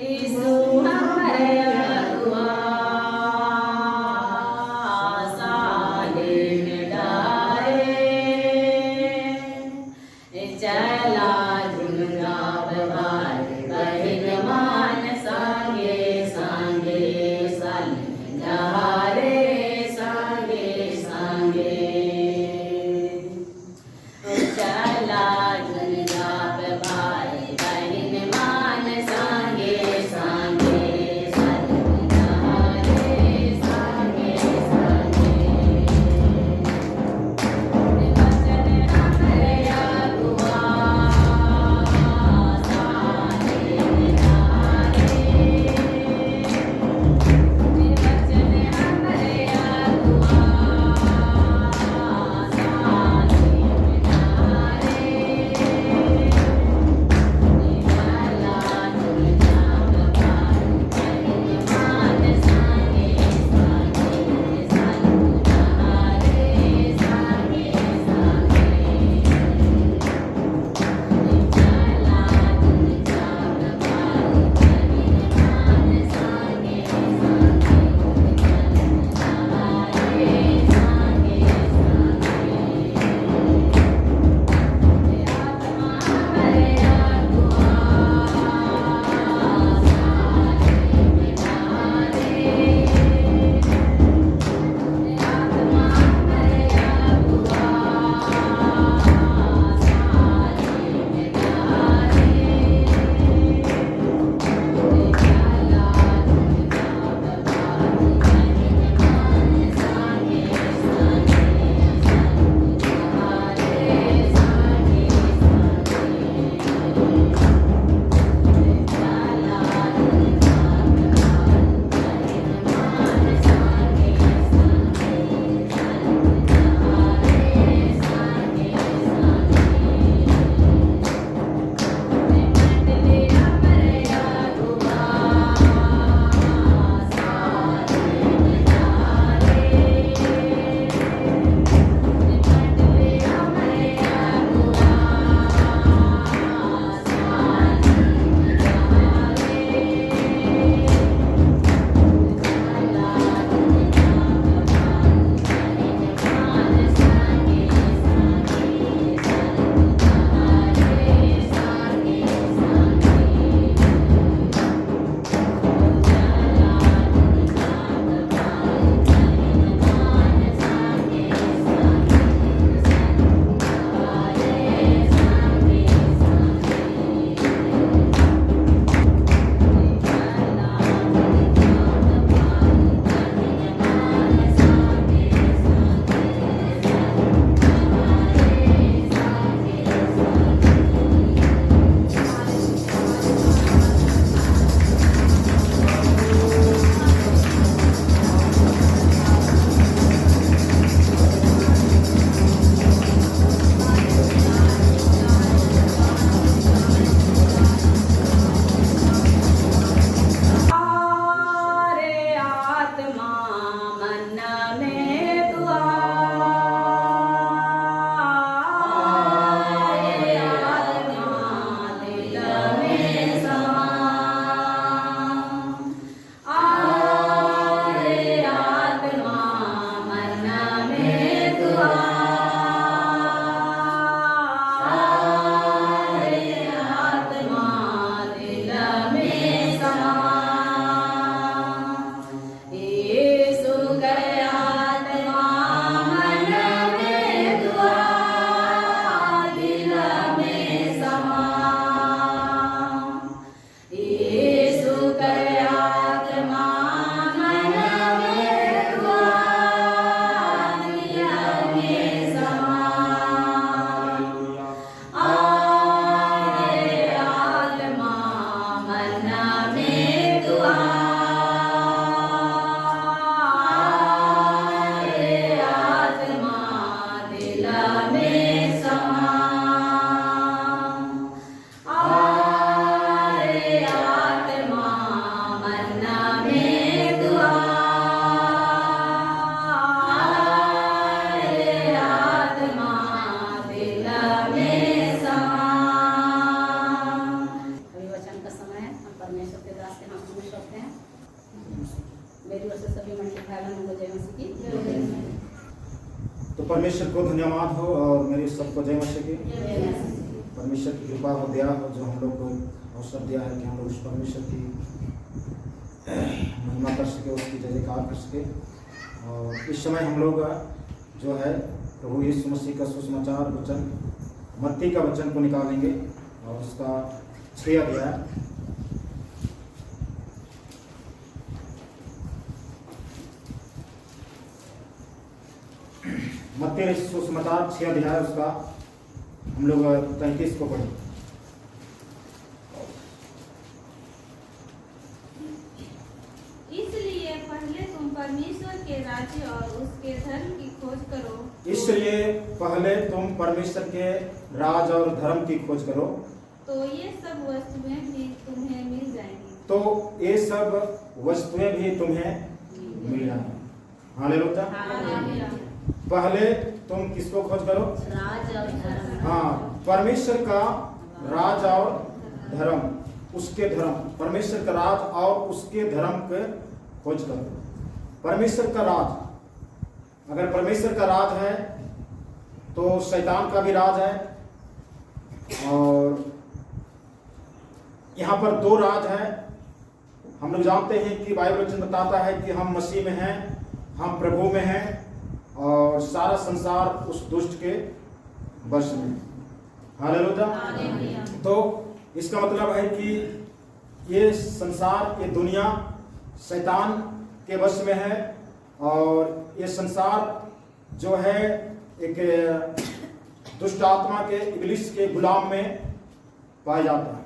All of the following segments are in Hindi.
ईसु हमारे अगुआ साले में डारे चला झुमका बारे बहिन मान सांगे सांगे साले में डारे सांगे सांगे चला झुमका बारे बहिन मान सांगे सांगे साले में डारे परमेश्वर के दास के हाथ में सौंपते हैं। मेरी ओर से सभी मंडली भाई बहनों को जय मसीह की। तो परमेश्वर को धन्यवाद हो और मेरे सबको जय मसीह की। परमेश्वर की कृपा हो, दया हो, जो हम लोग को अवसर दिया है कि हम लोग उस परमेश्वर की महिमा कर सके, उसकी जय जयकार कर सके। और इस समय हम लोग जो है प्रभु यीशु मसीह का सुसमाचार वचन मत्ती का वचन को निकालेंगे और उसका 6 अध्याय मत्ती सुसमाचार 6 अध्याय उसका हम लोग 33 को पढ़ें। इसलिए पहले तुम परमेश्वर के राज्य और उसके धर्म की खोज करो। इसलिए पहले तुम परमेश्वर के राज और धर्म की खोज करो, तो ये सब वस्तुएं भी तुम्हें मिल जाएंगी। तो ये सब वस्तुएं भी तुम्हें मिल जाएंगी। हालेलुया। हालेलुया। पहले तुम किसको खोज करो? राज और धर्म। हाँ, परमेश्वर का राज और धर्म, उसके धर्म, परमेश्वर का राज और उसके धर्म के खोज करो। परमेश्वर का राज, अगर परमेश्वर का राज है तो शैतान का भी राज है। और यहाँ पर 2 राज है। हम लोग जानते हैं कि बाइबल वचन बताता है कि हम मसीह में हैं, हम प्रभु में हैं और सारा संसार उस दुष्ट के वश में। हालेलुया। तो इसका मतलब है कि ये संसार, ये दुनिया शैतान के वश में है और ये संसार जो है एक दुष्ट आत्मा के, इब्लिस के गुलाम में पाया जाता है।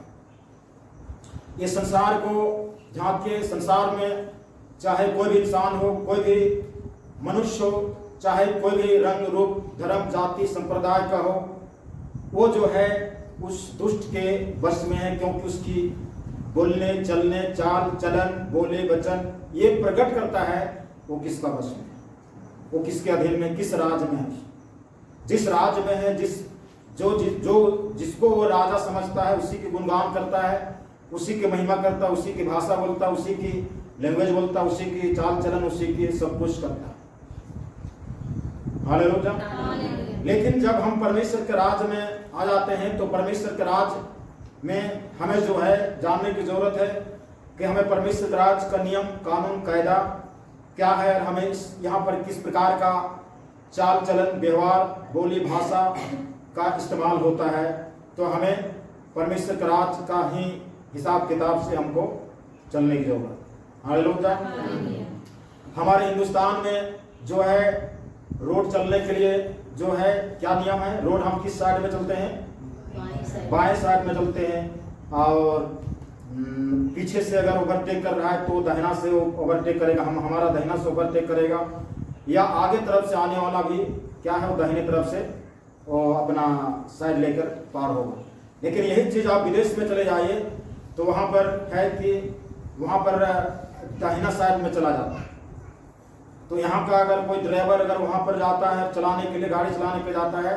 ये संसार को जहाँ के संसार में चाहे कोई भी इंसान हो, कोई भी मनुष्य हो, चाहे कोई भी रंग रूप धर्म जाति संप्रदाय का हो, वो जो है उस दुष्ट के वश में है, क्योंकि उसकी बोलने चलने चाल चलन बोले वचन ये प्रकट करता है वो किसका वश में है, वो किसके अधीन में, किस राज में है। जिस राज में है, जिसको वो राजा समझता है उसी की गुणगान करता है, उसी की महिमा करता है, उसी की भाषा बोलता है, उसी की लैंग्वेज बोलता है, उसी की चाल चलन, उसी की सब कुछ करता है। हालेलुया। लेकिन जब हम परमेश्वर के राज में आ जाते हैं तो परमेश्वर के राज में हमें जो है जानने की जरूरत है कि हमें परमेश्वर के राज का नियम कानून कायदा क्या है और हमें यहाँ पर किस प्रकार का चाल चलन व्यवहार बोली भाषा का इस्तेमाल होता है। तो हमें परमेश्वर के राज का ही हिसाब किताब से हमको चलने की जरूरत है। हालेलुया। हमारे हिंदुस्तान में जो है रोड चलने के लिए जो है क्या नियम है? रोड हम किस साइड में चलते हैं? बाएं साइड में चलते हैं। और पीछे से अगर ओवरटेक कर रहा है तो दाहिना से ओवरटेक करेगा, हमारा दाहिना से ओवरटेक करेगा, या आगे तरफ से आने वाला भी क्या है वो दाहिने तरफ से वो अपना साइड लेकर पार होगा। लेकिन यही चीज आप विदेश में चले जाइए तो वहां पर है कि वहां पर दाहिना साइड में चला जाता है। तो यहाँ का अगर कोई ड्राइवर अगर वहां पर जाता है चलाने के लिए, गाड़ी चलाने के जाता है,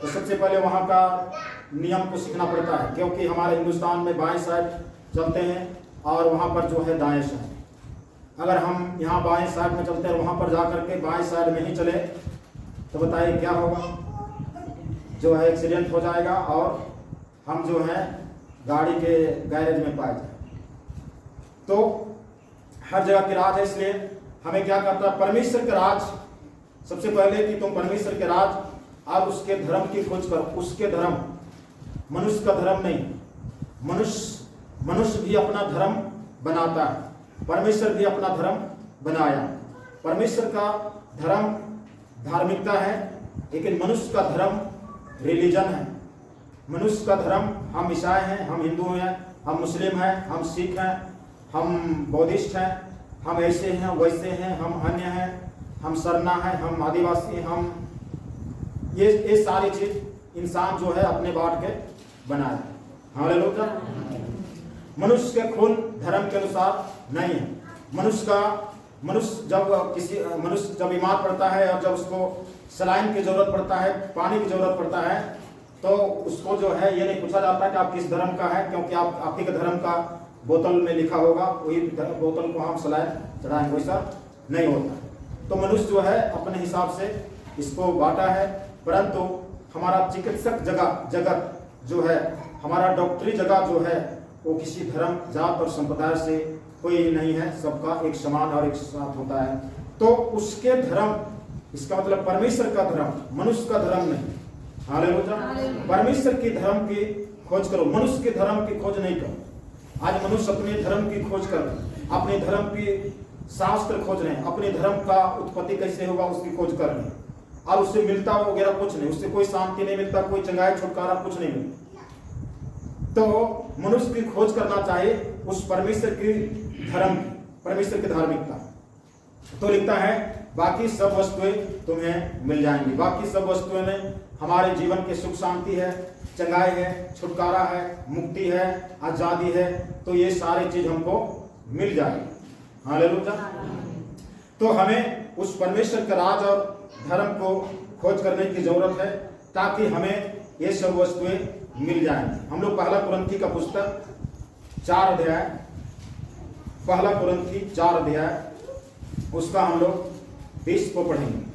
तो सबसे पहले वहां का नियम को सीखना पड़ता है, क्योंकि हमारे हिंदुस्तान में बाएं साइड चलते हैं और वहां पर जो है दाएं साइड। अगर हम यहाँ बाएं साइड में चलते हैं वहां पर जाकर के बाएं साइड में ही चले तो बताइए क्या होगा? जो है एक्सीडेंट हो जाएगा और हम जो है गाड़ी के गैरेज में पाए जाए। तो हर जगह की राज है, इसलिए हमें क्या करता है? परमेश्वर का राज, सबसे पहले कि तुम परमेश्वर के राज और उसके धर्म की खोज करो। उसके धर्म, मनुष्य का धर्म नहीं। मनुष्य भी अपना धर्म बनाता है, परमेश्वर भी अपना धर्म बनाया। परमेश्वर का धर्म धार्मिकता है, लेकिन मनुष्य का धर्म रिलीजन है। मनुष्य का धर्म, हम ईसाई हैं, हम हिंदू हैं, हम मुस्लिम हैं, हम सिख हैं, हम बौद्धिस्ट हैं, हम ऐसे हैं वैसे हैं, हम अन्य हैं, हम सरना हैं, हम आदिवासी, हम ये सारी चीज इंसान जो है अपने बांट के बनाया। हालेलुया। मनुष्य के खून धर्म के अनुसार नहीं है। मनुष्य जब बीमार पड़ता है और जब उसको सलाइन की जरूरत पड़ता है, पानी की जरूरत पड़ता है, तो उसको जो है ये नहीं पूछा जाता कि आप किस धर्म का है, क्योंकि आप ही के धर्म का बोतल में लिखा होगा वही बोतल को हम सलाह चढ़ाएंगे, वैसा नहीं होता। तो मनुष्य जो है अपने हिसाब से इसको बांटा है, परंतु हमारा चिकित्सक जगत जो है, हमारा डॉक्टरी जगत जो है, वो किसी धर्म, जात और संप्रदाय से कोई नहीं है, सबका एक समान और एक साथ होता है। तो उसके धर्म, इसका मतलब परमेश्वर का धर्म, मनुष्य का धर्म नहीं। हालेलुया। परमेश्वर के धर्म की खोज करो, मनुष्य के धर्म की खोज नहीं करो। आज मनुष्य अपने धर्म की खोज कर रहे हैं, अपने धर्म की शास्त्र खोज रहे हैं, अपने धर्म का उत्पत्ति कैसे होगा उसकी खोज कर रहे हैं, और उससे मिलता वगैरह कुछ नहीं, उससे कोई शांति नहीं मिलता, कोई चंगाई छुटकारा कुछ नहीं मिलता। तो मनुष्य की खोज करना चाहिए उस परमेश्वर की धर्म, परमेश्वर की धार्मिकता। तो लिखता है बाकी सब वस्तुएं तुम्हें मिल जाएंगी, बाकी सब वस्तुएं में हमारे जीवन के सुख शांति है, चंगाई है, छुटकारा है, मुक्ति है, आजादी है, तो ये सारी चीज हमको मिल जाएगी। हालेलुया। तो हमें उस परमेश्वर का राज और धर्म को खोज करने की जरूरत है, ताकि हमें ये सब वस्तुएं मिल जाएंगी। हम लोग पहला कुरिन्थी का पुस्तक 4 अध्याय, पहला कुरिन्थी 4 अध्याय, उसका हम लोग 20 को पढ़ेंगे।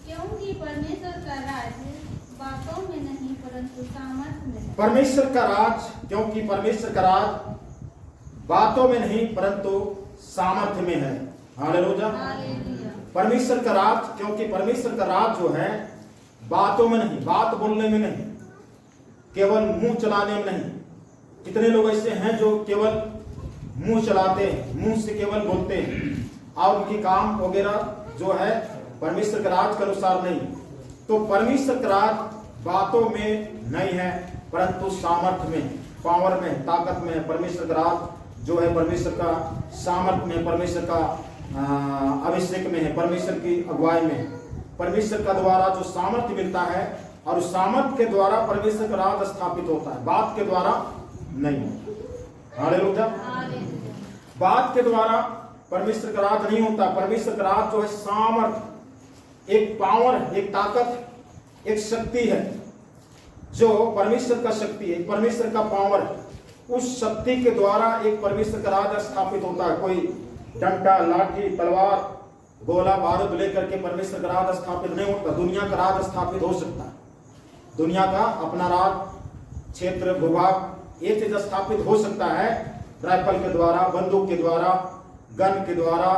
क्योंकि परमेश्वर का राज बातों में नहीं परंतु सामर्थ्य में है। परमेश्वर का राज, क्योंकि परमेश्वर का राज बातों में नहीं परंतु सामर्थ्य में है। हालेलुया। हालेलुया। परमेश्वर का राज, क्योंकि परमेश्वर का राज जो है बातों में नहीं, बात बोलने में नहीं, केवल मुंह चलाने में नहीं। कितने लोग ऐसे हैं जो केवल मुंह चलाते हैं, मुंह से केवल बोलते हैं, और उनकी काम वगैरह जो है परमेश्वर के राज के अनुसार नहीं। तो परमेश्वर का राज बातों में नहीं है परंतु सामर्थ्य में, पावर में, ताकत में है। परमेश्वर का राज जो है परमेश्वर का सामर्थ्य में, परमेश्वर का अभिषेक में है, परमेश्वर की अगुवाई में, परमेश्वर का द्वारा जो सामर्थ्य मिलता है, और उस सामर्थ्य के द्वारा परमेश्वर का राज स्थापित होता है, बात के द्वारा नहीं। हालेलुया। बात के द्वारा परमेश्वर का राज नहीं होता। परमेश्वर का राज जो है सामर्थ्य, एक पावर, एक ताकत, एक शक्ति है, जो परमेश्वर का शक्ति है, परमेश्वर का पावर, उस शक्ति के द्वारा एक परमेश्वर का राज स्थापित होता है। कोई डंडा, लाठी, तलवार, गोला बारूद लेकर के परमेश्वर का राज स्थापित नहीं होता। दुनिया का राज स्थापित हो सकता है, दुनिया का अपना राज, क्षेत्र, भूभाग, ये चीज स्थापित हो सकता है राइफल के द्वारा, बंदूक के द्वारा, गन के द्वारा,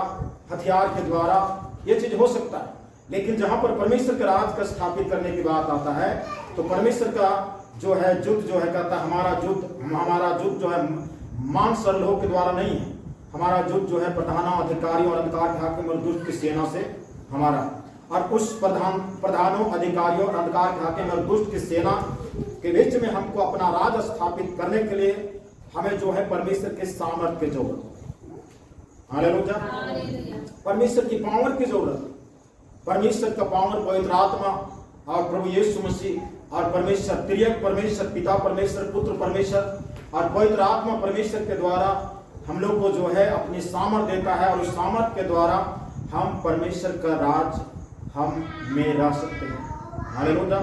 हथियार के द्वारा, ये चीज हो सकता है। लेकिन जहां पर परमेश्वर के राज का स्थापित करने की बात आता है, तो परमेश्वर का जो है युद्ध जो है, कहता है हमारा युद्ध जो है मांस और लोह के द्वारा नहीं है। हमारा युद्ध जो है प्रधानों, अधिकारियों और अंधकार के हाकिम और दुष्ट की सेना से हमारा, और उस प्रधानों, अधिकारियों और अंधकार के हाकिम और दुष्ट की सेना के बीच में हमको अपना राज स्थापित करने के लिए हमें जो है परमेश्वर के सामर्थ्य की जरूरत है। हालेलुया। परमेश्वर की पावर की जरूरत है। परमेश्वर का पावर पवित्र आत्मा और प्रभु यीशु मसीह और परमेश्वर, त्रिएक परमेश्वर, पिता परमेश्वर, पुत्र परमेश्वर और पवित्र आत्मा परमेश्वर के द्वारा हम लोग को जो है अपनी सामर्थ्य देता है, और उस सामर्थ्य के द्वारा हम परमेश्वर का राज हम में रह सकते हैं। हालेलुया।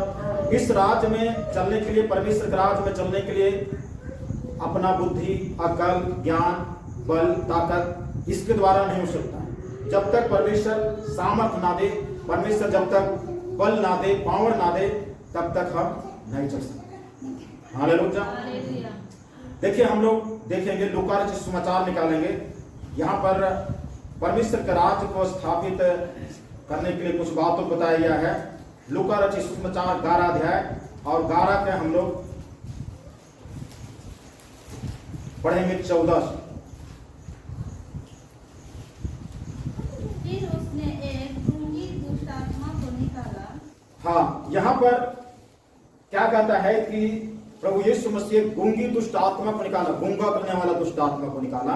इस राज में चलने के लिए, परमेश्वर के राज में चलने के लिए अपना बुद्धि, अकल, ज्ञान, बल, ताकत इसके द्वारा नहीं हो सकता। जब तक परमेश्वर सामर्थ्य ना दे, परमेश्वर जब तक बल ना दे, पावर ना दे, तब तक हम नहीं चल सकते। हालेलुया। देखिए हम लोग देखेंगे, लूका रचित सुसमाचार निकालेंगे। यहाँ पर परमेश्वर के राज्य को स्थापित करने के लिए कुछ बातों को बताया गया है। लूका रचित सुसमाचार 11 अध्याय और 11 के हम लोग पढ़ेंगे 14। फिर उसने एक गूंगी दुष्ट आत्मा को निकाला। हाँ, यहाँ पर क्या कहता है कि प्रभु यीशु मसीह गूंगी दुष्ट आत्मा को निकाला, गूंगा करने वाला दुष्ट आत्मा को निकाला।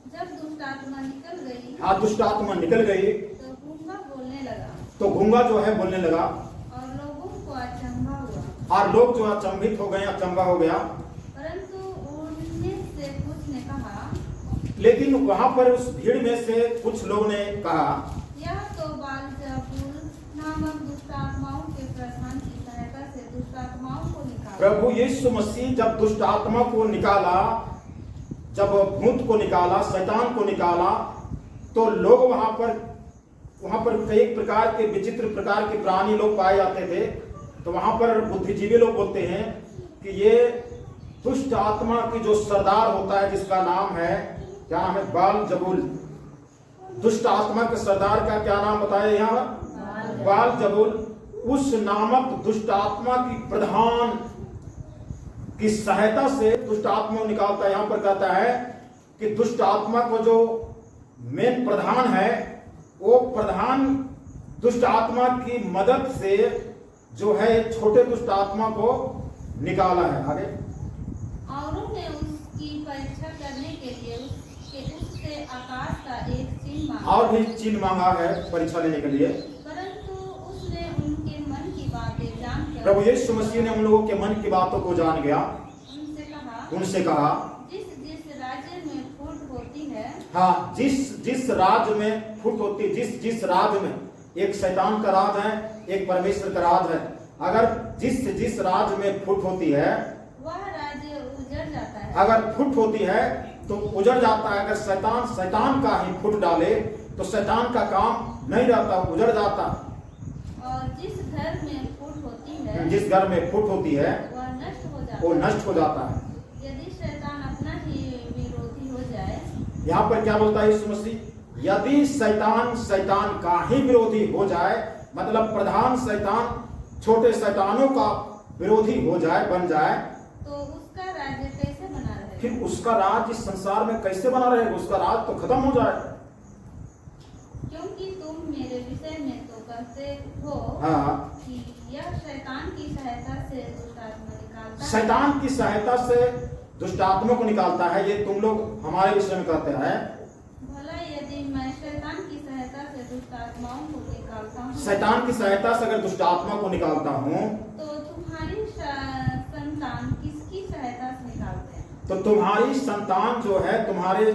जब दुष्ट आत्मा निकल गई, हाँ, दुष्ट आत्मा निकल गई तो गूंगा बोलने लगा, तो गूंगा जो है बोलने लगा, और लोगों को अचंभा हुआ। और लोग जो अचंभित हो गए, अचंभा हो गया। परंतु उनमें से कुछ ने कहा, लेकिन वहां पर उस भीड़ में से कुछ लोगों ने कहा, यह तो बालजबूल नामक दुष्ट आत्माओं के प्रधान की सहायता से दुष्ट आत्मा प्रभु यीशु मसीह जब दुष्ट आत्मा को निकाला, जब भूत को निकाला, शैतान को निकाला, तो लोग वहां पर कई प्रकार के विचित्र प्रकार के प्राणी लोग पाए जाते थे। तो वहां पर बुद्धिजीवी लोग बोलते हैं कि ये दुष्ट आत्मा की जो सरदार होता है, जिसका नाम है, क्या नाम है, बाल-जबूल। दुष्ट आत्मा के सरदार का क्या नाम बताया यहाँ? बाल-जबूल। उस नामक दुष्ट आत्मा की प्रधान की सहायता से दुष्ट आत्मा को निकालता है। यहाँ पर कहता है कि दुष्ट आत्मा को जो मेन प्रधान है, वो प्रधान दुष्ट आत्मा की मदद से जो है छोटे दुष्ट आत्मा को निकाला है। आगे औरों ने उसकी परीक्षा करने के लिए उससे आकाश का एक चिन्ह मांगा। और भी चिन्ह मांगा है परीक्षा लेने के लिए, परंतु उसने उनके मन की बातें जानकर प्रभु यीशु मसीह ने उन लोगों के मन की बातों को जान गया। उनसे कहा जिस जिस राज्य में फूट होती है, हाँ, जिस राज्य में फूट होती, जिस राज्य में एक शैतान का राज है, एक परमेश्वर का राज है, अगर जिस राज्य में फूट होती है, वह राज्य उजड़ जाता है। अगर फूट होती है तो उजड़ जाता है। अगर शैतान का ही फूट डाले तो शैतान का काम नहीं रहता, उजड़ जाता। और जिस घर में फूट होती है, जिस घर में फूट होती है, वह वो नष्ट हो जाता है। यदि शैतान अपना ही विरोधी हो जाए, यहाँ पर क्या बोलता है यीशु मसीह? यदि शैतान का ही विरोधी हो जाए, मतलब प्रधान शैतान छोटे शैतानों का विरोधी हो जाए, बन जाए, तो उसका राज्य कैसे बना रहेगा? फिर उसका राज इस संसार में कैसे बना रहेगा? उसका राज तो खत्म हो जाए। क्योंकि तुम मेरे विषय में तो कहते हो हाँ, कि यह शैतान की सहायता से दुष्ट आत्मा निकालता है। शैतान की सहायता से दुष्ट आत्मा को निकालता है, ये तुम लोग हमारे विषय में कहते हैं। भला यदि मैं शैतान की सहायता से दुष्ट आत्माओं को निकालता हूँ, शैतान की सहायता से अगर दुष्ट आत्मा को निकालता हूँ, तो तुम्हारी संतान किसकी सहायता से निकालते हैं? तो तुम्हारी संतान जो है, तुम्हारे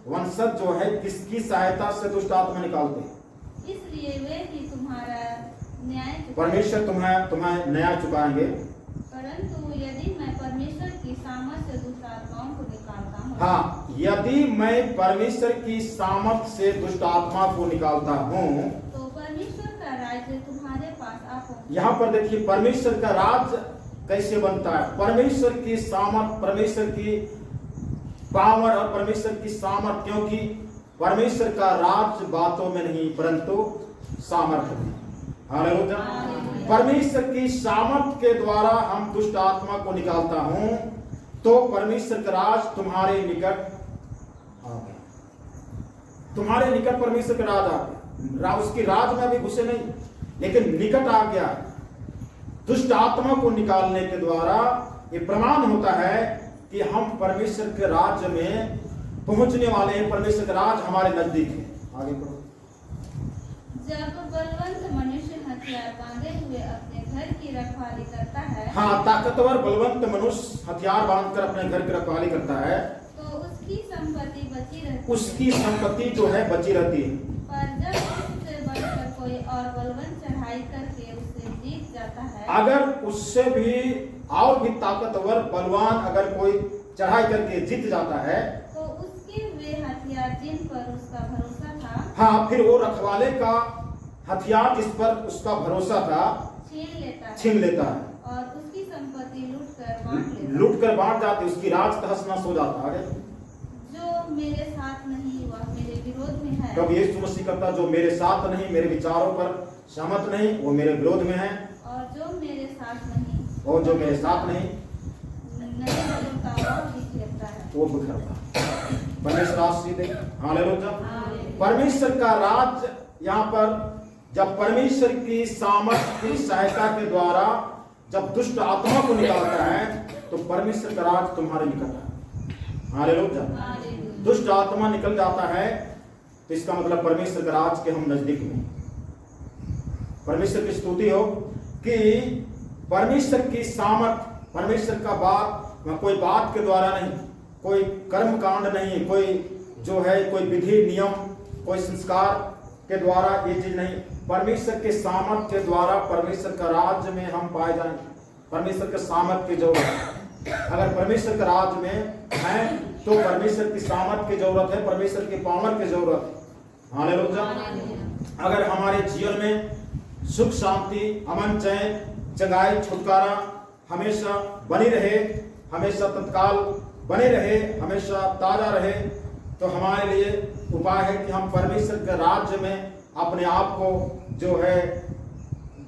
वंशज जो है, किसकी सहायता से दुष्ट आत्मा निकालते हैं? इसलिए वे ही तुम्हारा न्याय चुकाएंगे। परमेश्वर तुम्हें न्याय चुकाएंगे। परंतु यदि मैं परमेश्वर की सामर्थ से दुष्ट आत्माओं को निकालता हूँ, हाँ, यदि मैं परमेश्वर की सामर्थ से दुष्ट आत्मा को निकालता हूँ, तो परमेश्वर का राज्य तुम्हारे पास आ पहुंचे। यहाँ पर देखिए परमेश्वर का राज कैसे बनता है। परमेश्वर की सामर्थ, परमेश्वर की पावर और परमेश्वर की सामर्थ, क्योंकि परमेश्वर का राज बातों में नहीं परंतु सामर्थ्य में। हालेलुया। परमेश्वर की सामर्थ के द्वारा हम दुष्ट आत्मा को निकालता हूं, तो परमेश्वर का राज तुम्हारे निकट आ गया। तुम्हारे निकट परमेश्वर का राज आ गया। उसकी राज में अभी घुसे नहीं, लेकिन निकट आ गया। दुष्ट आत्मा को निकालने के द्वारा ये प्रमाण होता है कि हम परमेश्वर के राज्य में पहुंचने वाले हैं। परमेश्वर का राज हमारे नजदीक है। आगे बढ़ो। जब बलवंत मनुष्य हथियार बांधे हुए अपने घर की रखवाली करता है, हाँ, ताकतवर बलवंत मनुष्य हथियार बांधकर अपने घर की रखवाली करता है, तो उसकी संपत्ति बची रहती है। उसकी संपत्ति जो है बची रहती है। पर जब उससे बढ़कर कोई और बलवंत चढ़ाई करके उसे जीत जाता है, अगर उससे भी और भी ताकतवर बलवान अगर कोई चढ़ाई करके जीत जाता है, तो उसके वे हथियार जिन पर उसका भरोसा था, हाँ, फिर वो रखवाले का हथियार जिस पर उसका भरोसा था छीन लेता है और उसकी संपत्ति लूट कर बांट जाती, उसकी राज तहस नहस हो जाता है। जो मेरे साथ नहीं वह मेरे विरोध में है। कब यीशु मसीह कहता, जो मेरे साथ नहीं, मेरे विचारों पर सहमत नहीं, वो मेरे विरोध में है। और जो मेरे साथ नहीं, और जो मेरे साथ नहीं बोलता वह बिखरता है। वो बिखरता है। परमेश्वर आशीष दे। हालेलुया। परमेश्वर का राज यहाँ पर जब परमेश्वर की सामर्थ की सहायता के द्वारा जब दुष्ट आत्मा को निकालता है, तो परमेश्वर का राज तुम्हारे निकट है। हालेलुया। दुष्ट आत्मा निकल जाता है तो इसका मतलब परमेश्वर का राज के हम नजदीक में। परमेश्वर की स्तुति हो कि परमेश्वर की सामर्थ, परमेश्वर का बात कोई बात के द्वारा नहीं, कोई कर्म कांड नहीं, कोई जो है कोई विधि नियम, कोई संस्कार के द्वारा ये चीज नहीं, परमेश्वर के सामर्थ के द्वारा परमेश्वर का राज्य में हम पाए जाएंगे। परमेश्वर के सामर्थ की जरूरत है। अगर परमेश्वर के राज में हैं तो परमेश्वर की सामर्थ की जरूरत है, परमेश्वर की पावर की जरूरत है। हालेलुया। अगर हमारे जीवन में सुख शांति अमन चैन चंगाई छुटकारा हमेशा बनी रहे, हमेशा तत्काल बने रहे, हमेशा ताजा रहे, तो हमारे लिए उपाय है कि हम परमेश्वर के राज्य में अपने आप को जो है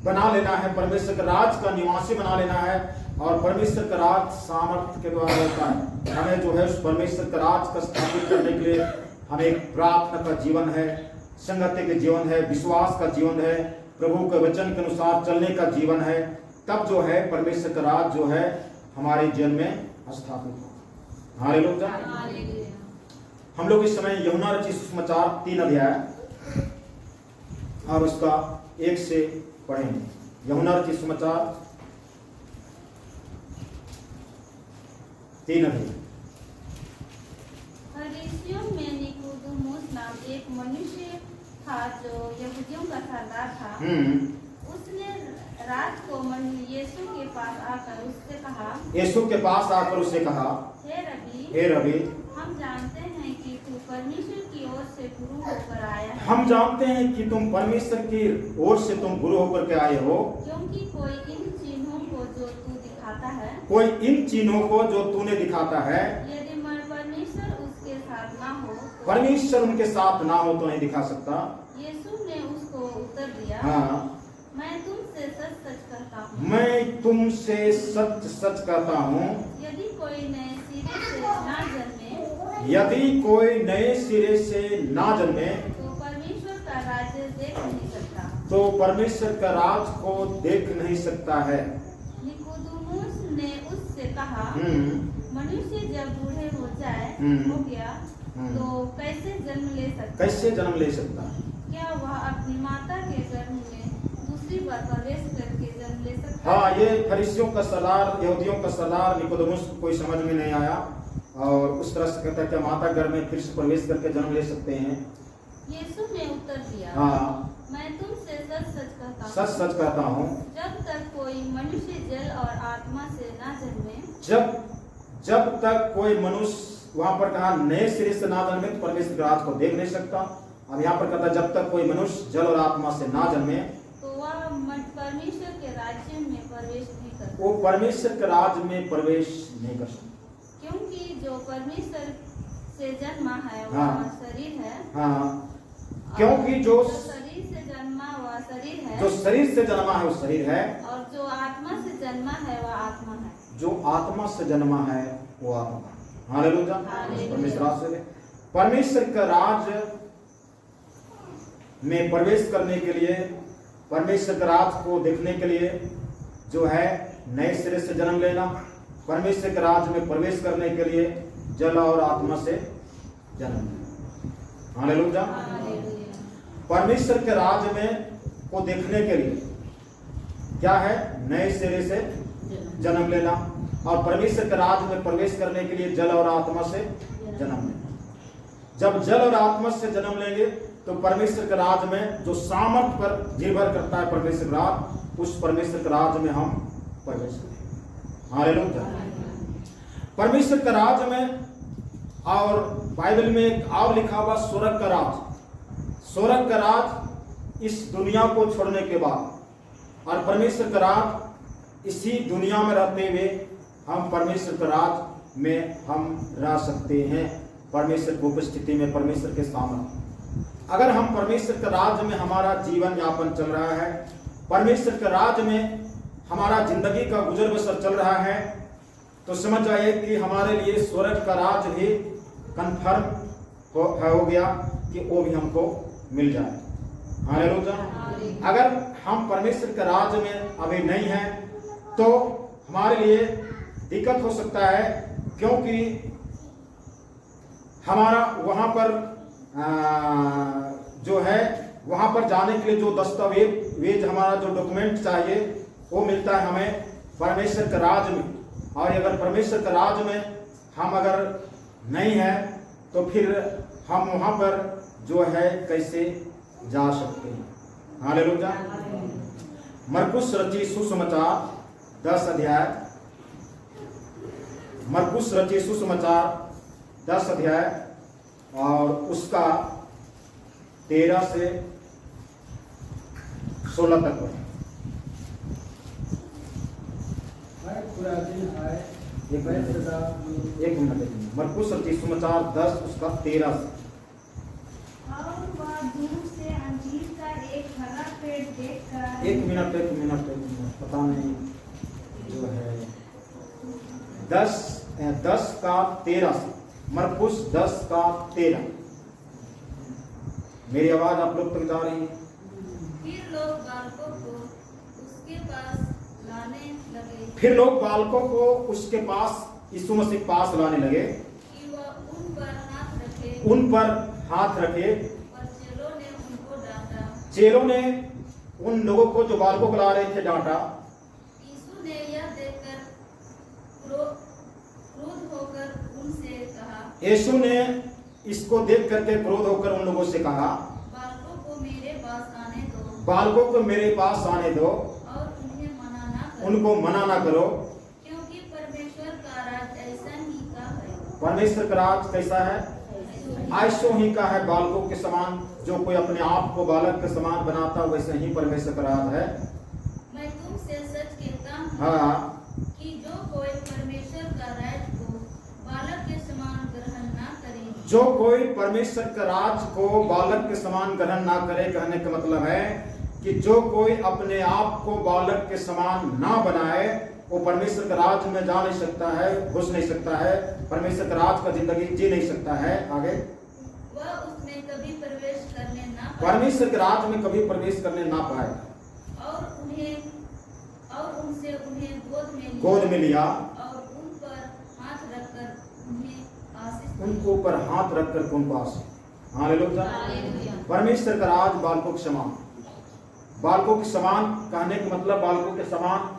बना लेना है, परमेश्वर के राज का निवासी बना लेना है। और परमेश्वर का राज सामर्थ्य के द्वारा होता है। हमें जो है उस परमेश्वर का राज का स्थापित करने के लिए हमें एक प्रार्थना का जीवन है, संगति के जीवन है, विश्वास का जीवन है, प्रभु के वचन के अनुसार चलने का जीवन है। तब जो है परमेश्वर का राज जो है हमारे जीवन में स्थापित हो। हालेलुया। हम लोग इस समय यूहन्ना रचित सुसमाचार 3 अध्याय और उसका 1 से पढ़ेंगे। यूहन्ना रचित सुसमाचार 3 अध्याय। फरीसियों में निकोदेमुस नाम एक मनुष्य था जो यहूदियों का सरदार था। उसने रात को यीशु के पास आकर उससे कहा, हे रबी, हम जानते हैं कि तू परमेश्वर की ओर से गुरु होकर आया है। हम जानते हैं कि तुम परमेश्वर की ओर से तुम गुरु होकर के आए हो, क्योंकि कोई इन चिन्हों को जो तू दिखाता है, कोई इन चिन्हों को जो तूने दिखाता है, यदि परमेश्वर उसके साथ ना हो, परमेश्वर उनके साथ ना हो तो नहीं दिखा सकता। यीशु ने उसको उत्तर दिया, हाँ, मैं तुमसे सच सच कहता हूँ, मैं तुमसे सच सच कहता हूँ, यदि कोई नए सिरे से ना जन्मे, यदि कोई नए सिरे से ना जन्मे तो परमेश्वर का राज्य देख नहीं सकता। तो परमेश्वर का राज को देख नहीं सकता है। निकोदेमुस ने उससे कहा, मनुष्य जब बूढ़े हो गया तो कैसे जन्म ले सकता? कैसे जन्म ले सकता है? क्या वह अपनी माता के गर्भ में दूसरी बार प्रवेश करके जन्म ले सकता? हाँ, ये फरीसियों का सरदार, यहूदियों का सरदार निकोदेमुस को कोई समझ में नहीं आया और उस तरह से कहता है कि माता गर्भ में फिर से प्रवेश करके जन्म ले सकते हैं। यीशु ने उत्तर दिया, हाँ, मैं तुमसे सच सच कहता हूँ, सच सच कहता हूँ, जब तक कोई मनुष्य जल और आत्मा से ना जन्मे, जब तक कोई मनुष्य, वहां पर कहा नए सिरे से ना जन्मे तो परमेश्वर के राज को देख नहीं सकता। अब यहाँ पर कहता है जब तक कोई मनुष्य जल और आत्मा से ना जन्मे तो वह परमेश्वर के राज्य में प्रवेश नहीं कर सकता। वो परमेश्वर के राज में प्रवेश नहीं कर सकता। क्योंकि जो परमेश्वर से जन्मा है वह हाँ। शरीर है। हाँ, क्योंकि जो शरीर से जन्मा वह शरीर है, जो शरीर से जन्मा है वो शरीर है, और जो आत्मा से जन्मा है वह आत्मा है। जो आत्मा से जन्मा है वो आत्मा है। हालेलुया। परमेश्वर परमेश्वर का राज में प्रवेश करने के लिए, परमेश्वर के राज को देखने के लिए जो है नए सिरे से जन्म लेना, परमेश्वर के राज में प्रवेश करने के लिए जल और आत्मा से जन्म लेना। हालेलुया। परमेश्वर के राज में को देखने के लिए क्या है? नए सिरे से जन्म लेना, और परमेश्वर के राज में प्रवेश करने के लिए जल और आत्मा से जन्म लेना। जब जल और आत्मा से जन्म लेंगे तो परमेश्वर के राज में जो सामर्थ पर निर्भर करता है परमेश्वर राज, उस परमेश्वर के राज में हम प्रवेश करेंगे। हालेलुया। परमेश्वर के राज में, और बाइबल में एक और लिखा हुआ स्वर्ग का राज। स्वर्ग का राज इस दुनिया को छोड़ने के बाद, और परमेश्वर का राज इसी दुनिया में रहते हुए हम परमेश्वर के राज में हम रह सकते हैं, परमेश्वर की उपस्थिति में, परमेश्वर के सामने। अगर हम परमेश्वर के राज में हमारा जीवन यापन चल रहा है, परमेश्वर के राज में हमारा जिंदगी का गुजर बसर चल रहा है, तो समझ जाइए कि हमारे लिए स्वर्ग का राज भी कन्फर्म हो गया कि वो भी हमको मिल जाए। हालेलुया। अगर हम परमेश्वर के राज में अभी नहीं हैं तो हमारे लिए दिक्कत हो सकता है, क्योंकि हमारा वहां पर जो है वहां पर जाने के लिए जो दस्तावेज, हमारा जो डॉक्यूमेंट चाहिए वो मिलता है हमें परमेश्वर के राज में। और अगर परमेश्वर के राज में हम अगर नहीं है तो फिर हम वहां पर जो है कैसे जा सकते हैं। हालेलुया। मरकुस रचित सुसमाचार 10 अध्याय, मरकुस रचित सुसमाचार 10 अध्याय और उसका 13 से 16 तक पढ़े। एक मिनट, मरकुस रचित सुसमाचार 10 उसका 13 से। और वह दूर से अंजीर का एक हरा पेड़ देखकर एक मिनट, पता नहीं जो है 10 का 13 से, मरकुस 10 का 13। मेरी आवाज आप लोग तक जा रही है? फिर लोग बालकों को उसके पास लाने लगे फिर लोग बालकों को उसके पास, यीशु मसीह के पास लाने लगे कि वह उन पर हाथ रखे, उन पर हाथ रखे। पर चेलों ने उनको डांटा। चेलों ने उन लोगों को जो बालकों को ला रहे थे डांटा। यीशु ने यह देखकर क्रोध होकर उनसे कहा, यीशु ने इसको देख करके क्रोध होकर उन लोगों से कहा, बालकों को मेरे पास आने दो बालकों को मेरे पास आने दो और उन्हें मना ना करो, उनको मना ना करो, क्योंकि परमेश्वर का राज ऐसा ही का है। परमेश्वर का राज कैसा है? ऐसो ही का है, बालकों के समान। जो कोई अपने आप को बालक के समान बनाता वैसे ही परमेश्वर का राज है। मैं तुमसे सच कहता हूँ हाँ, कि जो कोई परमेश्वर का राज को बालक के समान ग्रहण ना करे, जो कोई परमेश्वर के राज को बालक के समान ग्रहण ना करे, कहने का मतलब है कि जो कोई अपने आप को बालक के समान ना बनाए वो परमेश्वर के राज में जा नहीं सकता है, घुस नहीं सकता है, परमेश्वर के राज का जिंदगी जी नहीं सकता है। आगे, वह उसमें कभी प्रवेश करने ना पाए परमेश्वर के राज में कभी प्रवेश करने ना पाएगा। और उनसे उन्हें गोद में लिया और उन पर हाथ रखकर उन्हें आशीष दी। उनको ऊपर हाथ रखकर उनको आशीष। हालेलुया। हालेलुया। परमेश्वर का राज बालकों के समान, बालकों के समान कहने का मतलब बालकों के समान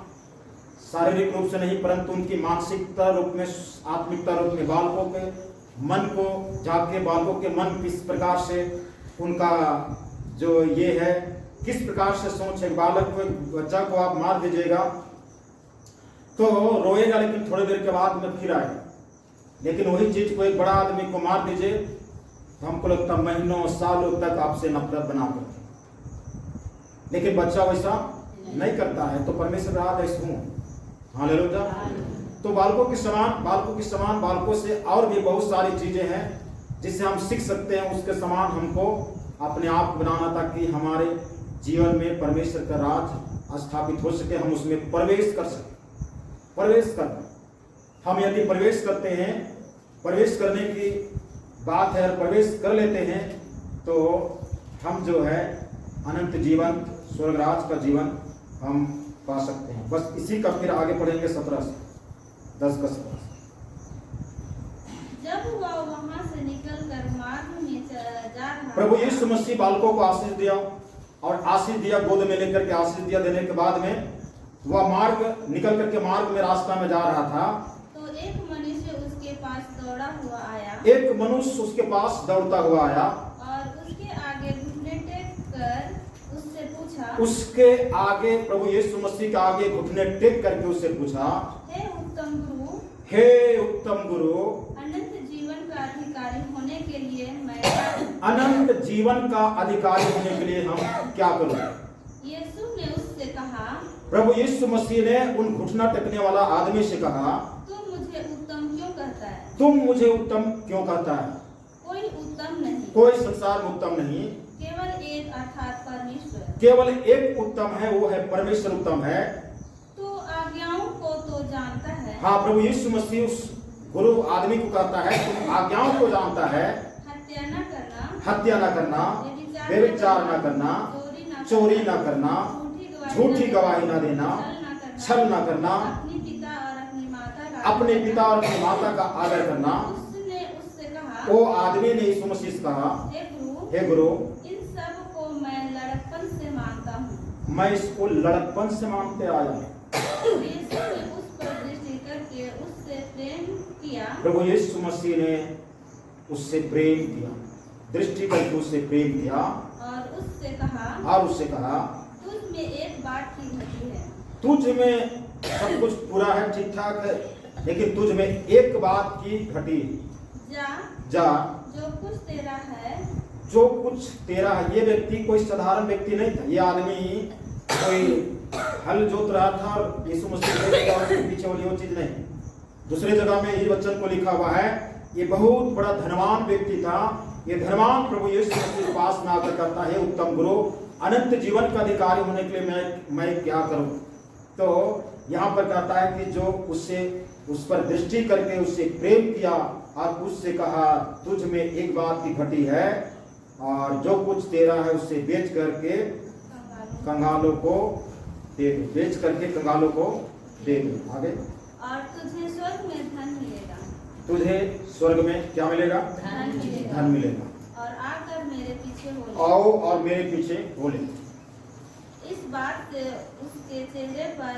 शारीरिक रूप से नहीं, परंतु उनकी मानसिकता रूप में, आत्मिकता रूप में, बालकों के मन को जाके, बालकों के मन किस प्रकार से उनका जो ये है, किस प्रकार से सोच है। बालक को, बच्चा को आप मार दीजिएगा तो रोएगा, लेकिन थोड़ी देर के बाद में फिर आएगा। लेकिन वही चीज को एक बड़ा आदमी को मार दीजिए तो हमको लगता महीनों सालों तक आपसे नफरत बना करके, लेकिन बच्चा वैसा नहीं करता है। तो परमेश्वर राज ऐसा हूँ। हालेलुया। तो बालकों के समान, बालकों से और भी बहुत सारी चीजें हैं जिससे हम सीख सकते हैं। उसके समान हमको अपने आप को बनाना, ताकि हमारे जीवन में परमेश्वर का राज स्थापित हो सके, हम उसमें प्रवेश कर सकें। प्रवेश करना, हम यदि प्रवेश करते हैं, प्रवेश करने की बात है और प्रवेश कर लेते हैं तो हम जो है अनंत जीवन, स्वर्गराज का जीवन हम पा सकते हैं। बस इसी का फिर आगे पढ़ेंगे 17 से 10 का 17। जब वह वहां से निकलकर मार्ग में जा रहा, प्रभु यीशु मसीह बालकों को आशीष दिया और आशीष दिया, गोद में लेकर के आशीष दिया। देने के बाद में वह मार्ग निकल करके मार्ग में रास्ता में जा रहा था तो एक मनुष्य उसके पास दौड़ा हुआ आया, एक मनुष्य उसके पास दौड़ता हुआ आया और उसके आगे घुटने टेक कर उससे पूछा, उसके आगे, प्रभु यीशु मसीह के आगे घुटने टेक करके उससे पूछा, हे उत्तम गुरु, हे उत्तम गुरु, अनंत जीवन का अधिकारी होने के लिए मैं अनंत जीवन का अधिकारी होने के लिए हम क्या करें? यीशु ने उससे कहा, प्रभु यीशु मसीह ने उन घुटना टेकने वाला आदमी से कहा, तुम मुझे उत्तम क्यों कहता है? तुम मुझे उत्तम क्यों कहता है? कोई उत्तम नहीं, कोई संसार में उत्तम नहीं, केवल एक अर्थात परमेश्वर। केवल एक उत्तम है, वो है परमेश्वर उत्तम है। तू आज्ञाओं को तो जानता है। हाँ, प्रभु यीशु मसीह उस गुरु आदमी को कहता है, तुम आज्ञाओं को जानता है, हत्या न करना, हत्या न करना, व्यभिचार न करना, चोरी न करना, झूठी गवाही न देना, छल न करना, अपने पिता और अपनी माता का आदर करना। उसने उससे कहा, वो आदमी ने यीशु मसीह से कहा, हे गुरु, इन सब को मैं लड़कपन से मानता हूँ। मैं इसको लड़कपन से मानते आया हूँ। यीशु ने उस पर दृष्टि करके उससे प्रेम किया। प्रभु यीशु मसीह ने उससे प्रेम किया, दृष्टि करके उससे प्रेम किया और उससे कहा, और उससे कहा, तुझ में एक बात की घटी है। तुझ में सब कुछ पूरा है, ठीक ठाक है, लेकिन तुझ में एक बात की घटी। जा जो कुछ तेरा है, जो कुछ तेरा है। ये व्यक्ति कोई साधारण व्यक्ति नहीं था। ये आदमी कोई हल जोत रहा था और यीशु मसीह उसके पीछे वाली वो चीज नहीं। दूसरे जगह में इस वचन को लिखा हुआ है, ये बहुत बड़ा धनवान व्यक्ति था। ये धनवान प्रभु यीशु मसीह के पास में आकर कहता है, उत्तम गुरु, अनंत जीवन का अधिकारी होने के लिए मैं क्या करूं? तो यहाँ पर कहता है कि जो उससे उस पर दृष्टि करके उससे प्रेम किया और उससे कहा, तुझ में एक बात की घटी है और जो कुछ तेरा है उससे बेच करके कंगालों को दे दो। बेच करके कंगालों को दे दो। आगे, और तुझे स्वर्ग में धन मिलेगा। तुझे स्वर्ग में क्या मिलेगा? धन मिलेगा। धन मिलेगा। और आकर मेरे पीछे हो ले। आओ और मेरे पीछे हो ले। इस बात से उसके चेहरे पर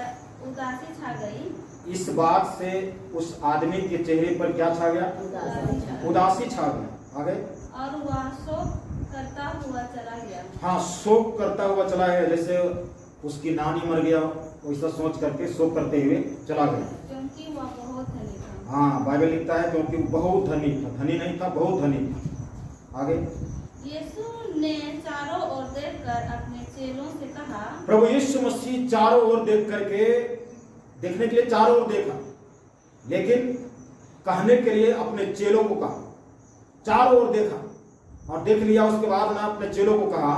उदासी छा गई। इस बात से उस आदमी के चेहरे पर क्या छा गया? उदासी छा गया। आगे, और वह शोक करता हुआ चला गया। हाँ, शोक करता हुआ चला गया। जैसे उसकी नानी मर गया वैसा सोच करके शोक करते हुए चला गया, क्योंकि वह बहुत धनी था। हाँ, बाइबल लिखता है क्योंकि बहुत धनी था। धनी नहीं था, बहुत धनी था। आगे, यीशु ने चारों ओर देखकर अपने चेलों से कहा। प्रभु यीशु मसीह चारों ओर देख करके, देखने के लिए चारों ओर देखा, लेकिन कहने के लिए अपने चेलों को कहा। चारों ओर देखा और देख लिया, उसके बाद ना अपने चेलों को कहा,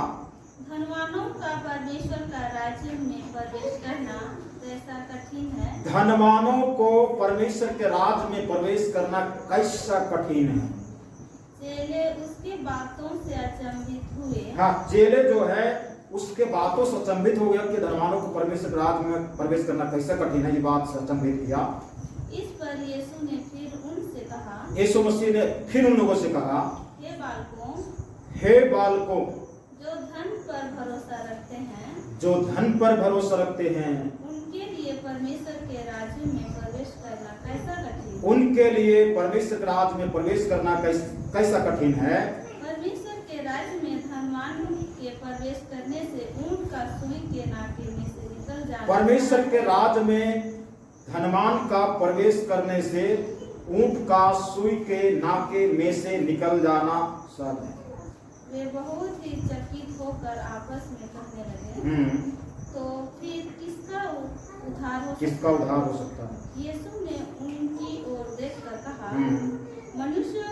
धनवानों का परमेश्वर का राज्य में प्रवेश करना कैसा कठिन है। धनवानों को परमेश्वर के राज्य में प्रवेश करना कैसा कठिन है। चेले उसके बातों से अचंभित हुए। हाँ, चेले जो है उसके बातों से अचंभित हो गया कि धनवानों को परमेश्वर के राज्य में प्रवेश करना कैसा कठिन है। ये बात से अचंभित किया। इस पर यीशु ने फिर उनसे कहा। यीशु मसीह ने फिर उन लोगों से कहा, हे बालकों, हे बालकों, जो धन पर भरोसा रखते हैं, जो धन पर भरोसा रखते हैं, उनके लिए परमेश्वर के राज्य में प्रवेश करना कैसा कठिन है। उनके लिए परमेश्वर के राज्य में प्रवेश करना कैसा कठिन है। परमेश्वर के राज्य में धनवान के प्रवेश करने से ऊंट का सुई के नाके में से निकल जाना। परमेश्वर के राज्य में धनवान का प्रवेश करने से ऊंट का सुई के नाके में से निकल जाना साध है। वे बहुत ही चकित होकर आपस में कहने लगे, तो फिर किसका उद्धार हो सकता है? यीशु ने उनकी ओर देखकर कहा, मनुष्य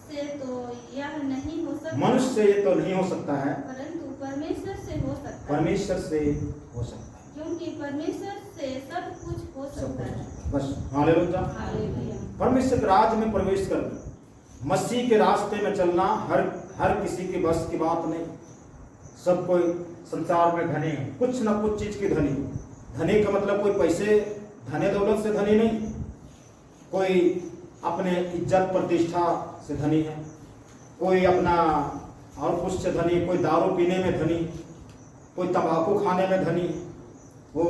से तो यह नहीं हो सकता। मनुष्य से ये तो नहीं हो सकता है, परंतु परमेश्वर से हो सकता है। परमेश्वर से हो सकता है, क्योंकि परमेश्वर से सब कुछ हो सकता है। बस हालेलुया। परमेश्वर के राज्य में प्रवेश करना, मसीह के रास्ते में चलना हर किसी के बस की बात नहीं। सब कोई संसार में धनी है, कुछ न कुछ चीज की धनी। धनी का मतलब कोई पैसे धने दौलत से धनी नहीं, कोई अपने इज्जत प्रतिष्ठा से धनी है, कोई अपना और कुछ से धनी, कोई दारू पीने में धनी, कोई तंबाकू खाने में धनी। वो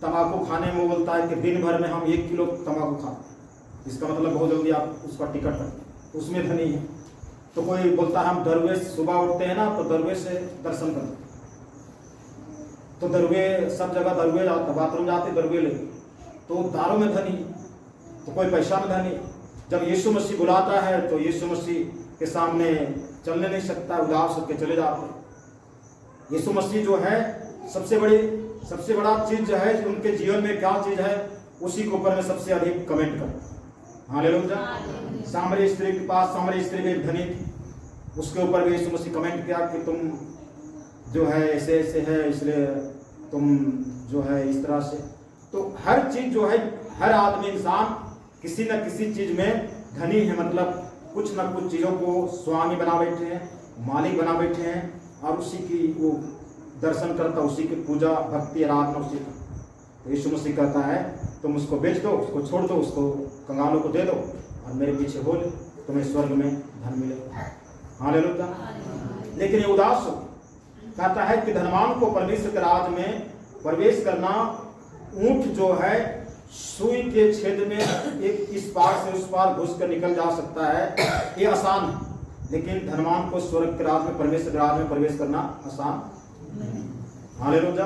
तंबाकू खाने में बोलता है कि दिन भर में हम 1 किलो तंबाकू खाते हैं, इसका मतलब बहुत जल्दी आप उसका टिकट करते हैं, उसमें धनी है। तो कोई बोलता है हम दरवेश सुबह उठते हैं ना तो दरवेश से दर्शन करते, तो दरवे सब जगह दरवे जाते, बाथरूम जाते दरवे ले, तो दारू में धनी। तो कोई पैसा में धनी। जब यीशु मसीह बुलाता है तो यीशु मसीह के सामने चलने नहीं सकता, उदास होकर चले जाते। यीशु मसीह जो है सबसे बड़ा चीज जो है उनके जीवन में क्या चीज है, उसी के ऊपर में सबसे अधिक कमेंट करते। हालेलुया। सामरी स्त्री के पास, सामरी स्त्री भी एक धनी थी, उसके ऊपर भी यीशु मसीह कमेंट किया कि तुम जो है ऐसे ऐसे है, इसलिए तुम जो है इस तरह से। तो हर चीज जो है, हर आदमी इंसान किसी न किसी चीज में धनी है, मतलब कुछ न कुछ चीजों को स्वामी बना बैठे हैं, मालिक बना बैठे हैं, और उसी की वो दर्शन करता, उसी की पूजा भक्ति आराधना उसी का। तो यीशु मसीह कहता है तुम उसको बेच दो, उसको छोड़ दो, उसको कंगालों को दे दो और मेरे पीछे हो ले, तुम्हें स्वर्ग में धन मिलेगा। हालेलुया। लेकिन ये उदास हो, कहता है कि धनवान को परमेश्वर के राज्य में प्रवेश करना, ऊंट जो है सुई के छेद में एक इस पार से उस पार घुस कर निकल जा सकता है, ये आसान है। लेकिन धनवान को स्वर्ग के राज्य में, परमेश्वर के राज्य में प्रवेश करना आसान नहीं। हालेलुया।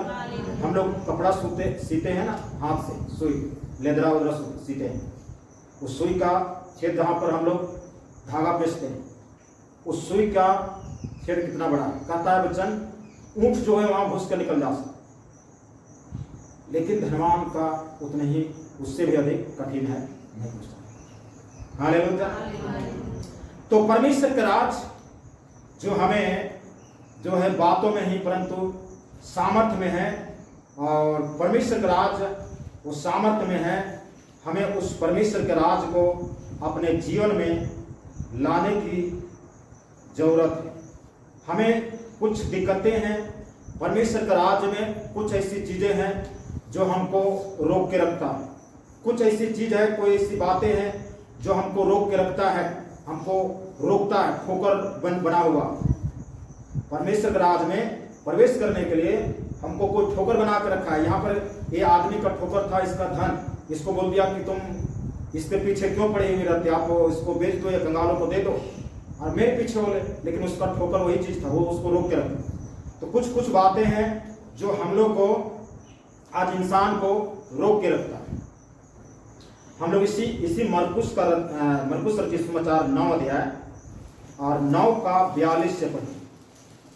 हम लोग कपड़ा सीते हैं ना हाथ से, सुई लेदरा वगैरह सीते हैं, उस सुई का छेद जहाँ पर हम लोग धागा बेचते हैं, उस सुई का छेद कितना बड़ा है। कहता है वचन ऊंट जो है वहां घुस कर निकल जा सकता, लेकिन धनवान का उतने ही उससे भी अधिक कठिन है, नहीं घुसता। हालेलुया। तो परमेश्वर का राज जो हमें जो है बातों में ही परंतु सामर्थ्य में है, और परमेश्वर का राज वो सामर्थ्य में है। हमें उस परमेश्वर के राज को अपने जीवन में लाने की जरूरत है। हमें कुछ दिक्कतें हैं परमेश्वर के राज में, कुछ ऐसी चीजें हैं जो हमको रोक के रखता है, कुछ ऐसी चीज है, कोई ऐसी बातें हैं जो हमको रोक के रखता है, हमको रोकता है, ठोकर बना हुआ। परमेश्वर के राज में प्रवेश करने के लिए हमको कोई ठोकर बना के रखा है। यहाँ पर ये आदमी का ठोकर था, इसका धन, इसको बोल दिया कि तुम इसके पीछे क्यों पड़े हुए रहते, आप इसको बेच दो या कंगालों को दे दो और मेरे पीछे बोले, लेकिन उसका ठोकर वही चीज था, वो उसको रोक के रखा। तो कुछ कुछ बातें हैं जो हम लोग को आज इंसान को रोक के रखता है। हम लोग इसी मरकुस रचित सुसमाचार 9 अध्याय और 9 का 42 से पढ़े,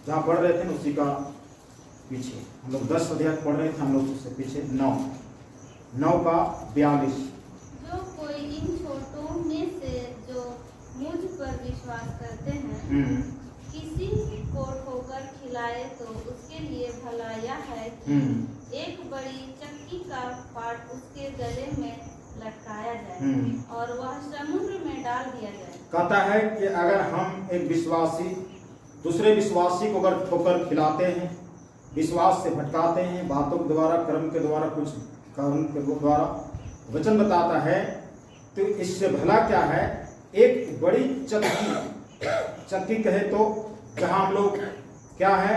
जहाँ पढ़ रहे थे ना उसी का पीछे हम लोग 10 अध्याय पढ़ रहे थे, हम लोग उससे पीछे 9 का 42। जो कोई इन छोटों में से जो मुझ पर विश्वास करते हैं किसी को ठोकर खिलाए तो उसके लिए भला यह है कि एक बड़ी चक्की का पाट उसके गले में लटकाया जाए और वह समुद्र में डाल दिया जाए। कहता है कि अगर हम एक विश्वासी दूसरे विश्वासी को अगर ठोकर खिलाते हैं, विश्वास से भटकाते हैं, बातों के द्वारा, कर्म के द्वारा, कुछ कर्म के द्वारा, वचन बताता है, तो इससे भला क्या है एक बड़ी चक्की कहे तो जहाँ हम लोग क्या है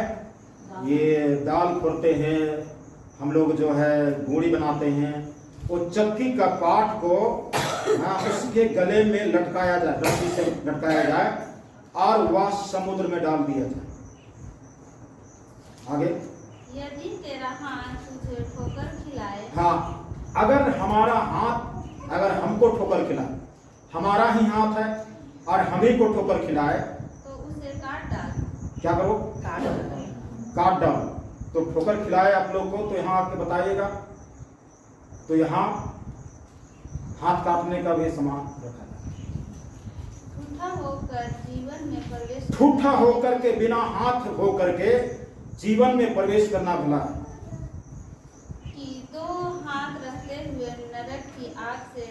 ये दाल फोड़ते हैं, हम लोग जो है गुड़ी बनाते हैं, वो चक्की का पाट को उसके गले में लटकाया जाए, रस्सी से लटकाया जाए और वह समुद्र में डाल दिया जाए। आगे, यदि तेरा हाथ तुझे ठोकर खिलाए, हाँ, अगर हमारा हाथ अगर हमको ठोकर खिलाए, हमारा ही हाथ है और हम ही को ठोकर खिलाए, तो उसे काट डाल। क्या करो? काट डाल। तो ठोकर खिलाए आप लोग को, तो यहाँ आके बताइएगा, तो यहाँ हाथ काटने का भी सामान रखा जाए। ठूठा होकर जीवन में प्रवेश, ठूठा होकर के, बिना हाथ होकर के जीवन में प्रवेश करना भला है। कि 2 हाथ रहते हुए नरक की आग से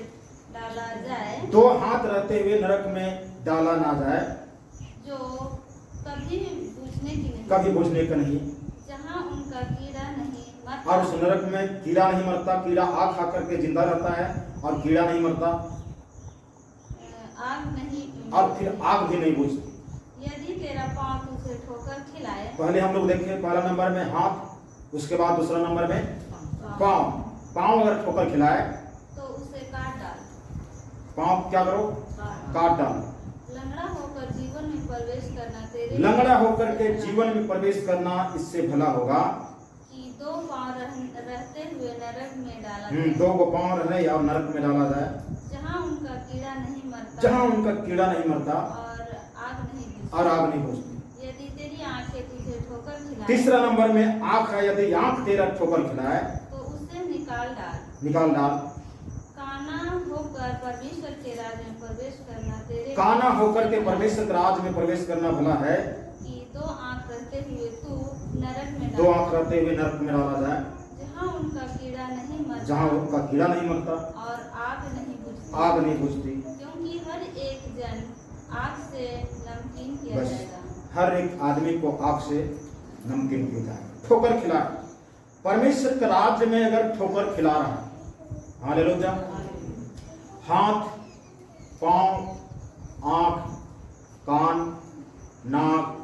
डाला जाए, 2 हाथ रहते हुए नरक में डाला ना जाए, जो कभी बुझने की नहीं, कभी बुझने का नहीं, जहाँ उनका कीड़ा नहीं मरता, और उस नरक में कीड़ा नहीं मरता। कीड़ा आग खा करके जिंदा रहता है और कीड़ा नहीं मरता, आग नहीं, और फिर आग भी नहीं बुझती। यदि तेरा पाँव तुझे ठोकर खिलाए, पहले हम लोग देखें, पहला नंबर में हाथ, उसके बाद दूसरा नंबर में पाँव। पाँव अगर ठोकर खिलाए तो उसे काट डाल। पाँव क्या करो? काट डाल। लंगड़ा होकर जीवन में प्रवेश करना तेरे लंगड़ा होकर के जीवन में प्रवेश करना इससे भला होगा कि 2 पाँव रहते हुए नरक में डाला जाए, 2 को पाँव रहे और नरक में डाला जाए, जहाँ उनका कीड़ा नहीं मरता, जहाँ उनका कीड़ा नहीं मरता और आग नहीं बुझती। और आग नहीं बुझती। यदि तेरी आंखें तुझे ठोकर खिलाए, तीसरा नंबर में आँख है, यदि आँख तेरा ठोकर खिलाए तो उसे निकाल डाल। निकाल डाल। काना होकर परमेश्वर के राज में प्रवेश करना तेरे काना होकर के परमेश्वर के राज में प्रवेश करना भला है कि 2 आंख रहते हुए तू नरक में 2 आँख रहते हुए नरक में डाला जाए, जहाँ उनका कीड़ा नहीं मरता, जहाँ उनका कीड़ा नहीं मरता, और आग नहीं बुझती, आग नहीं बुझती। क्योंकि हर एक जन आग से नमकीन किया बस जाएगा। हर एक आदमी को आग से नमकीन किया जाए। ठोकर खिला, परमेश्वर के राज्य में अगर ठोकर खिला रहा है, हालेलुया, हाथ, पांव, आंख, कान, नाक,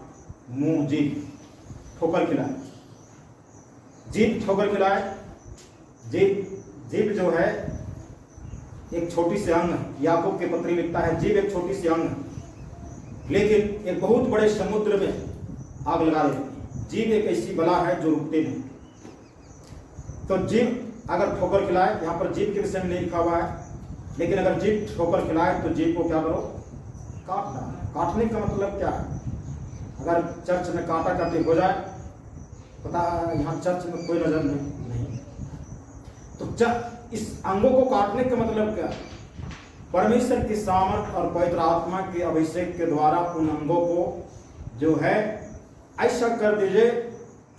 मुंह, जीभ ठोकर खिलाए, जीभ ठोकर खिलाए। जीभ जो है एक छोटी सी अंग है, याकूब के पत्री लिखता है जीभ एक छोटी सी अंग है, लेकिन एक बहुत बड़े समुद्र में आग लगा देती है। जीभ एक ऐसी बला है जो रुकते नहीं, तो जीभ अगर ठोकर खिलाए, यहाँ पर जीभ के विषय में नहीं लिखा हुआ है, लेकिन अगर जीभ ठोकर खिलाए तो जीभ को क्या करो, काटना। काटने का मतलब क्या है? अगर चर्च में काटा काटी हो जाए, पता है यहाँ चर्च में कोई नजर नहीं, तो इस अंगों को काटने का मतलब क्या है? परमेश्वर की सामर्थ और पवित्र आत्मा के अभिषेक के द्वारा उन अंगों को जो है ऐसा कर दीजिए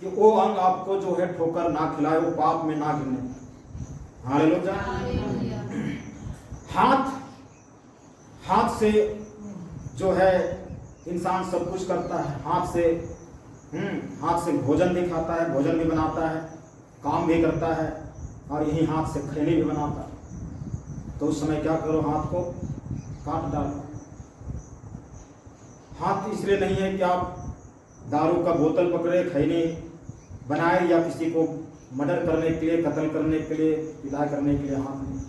कि वो अंग आपको जो है ठोकर ना खिलाए, वो पाप में ना गिरने। हालेलुया। हाथ से जो है इंसान सब कुछ करता है। हाथ से भोजन भी खाता है, भोजन भी बनाता है, काम भी करता है, और यही हाथ से खैनी भी बनाता है। तो उस समय क्या करो, हाथ को काट डालो। हाथ इसलिए नहीं है कि आप दारू का बोतल पकड़े, खैनी बनाए, या किसी को मर्डर करने के लिए, कत्ल करने के लिए, विदा करने के लिए हाथ नहीं।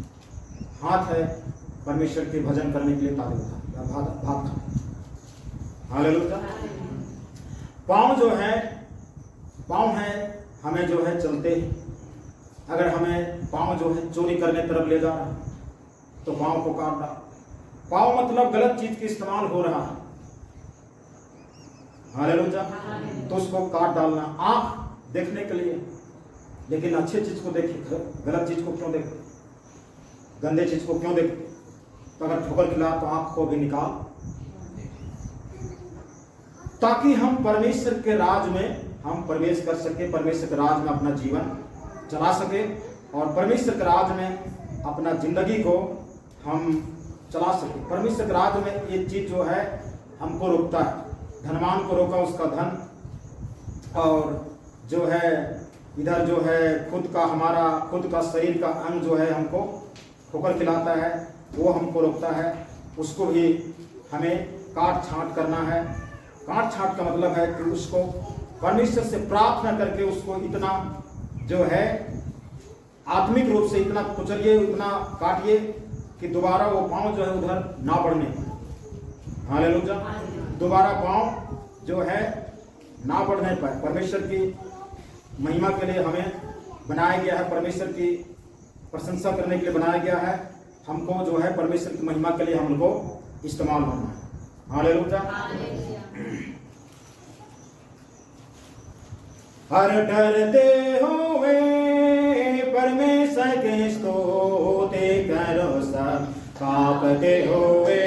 हाथ है परमेश्वर के भजन करने के लिए ताली बजा या भात खाने। हालेलुया। पाँव जो है, पाँव है हमें जो है चलते, अगर हमें पाँव जो है चोरी करने तरफ ले जा रहा है तो पाँव को काट डालो। पाँव मतलब गलत चीज का इस्तेमाल हो रहा है। हालेलुया। तो उसको काट डालना। आँख देखने के लिए, लेकिन अच्छे चीज को देखिए, गलत चीज को क्यों देखते, गंदे चीज को क्यों देखते? तो अगर ठोकर खिला तो आँख को भी निकाल, ताकि हम परमेश्वर के राज में हम प्रवेश कर सके, परमेश्वर के राज में अपना जीवन चला सके, और परमेश्वर के राज में अपना जिंदगी को हम चला सके। परमेश्वर के राज में ये चीज जो है हमको रोकता है। धनवान को रोका उसका धन, और जो है इधर जो है हमारा खुद का शरीर का अंग जो है हमको ठोकर खिलाता है, वो हमको रोकता है। उसको भी हमें काट छांट करना है। काट छांट का मतलब है कि उसको परमेश्वर से प्रार्थना करके उसको इतना जो है आत्मिक रूप से इतना कुचलिए, इतना काटिए कि दोबारा वो पाँव जो है उधर ना बढ़ने पाए। हालेलुया। दोबारा पाँव जो है ना बढ़ने पाए। परमेश्वर की महिमा के लिए हमें बनाया गया है, परमेश्वर की प्रशंसा करने के लिए बनाया गया है। हमको जो है परमेश्वर की महिमा के लिए हमको इस्तेमाल होना है। हालेलुया। हर डरते हुए परमेश्वर के स्तुति करो, सब कांपते हुए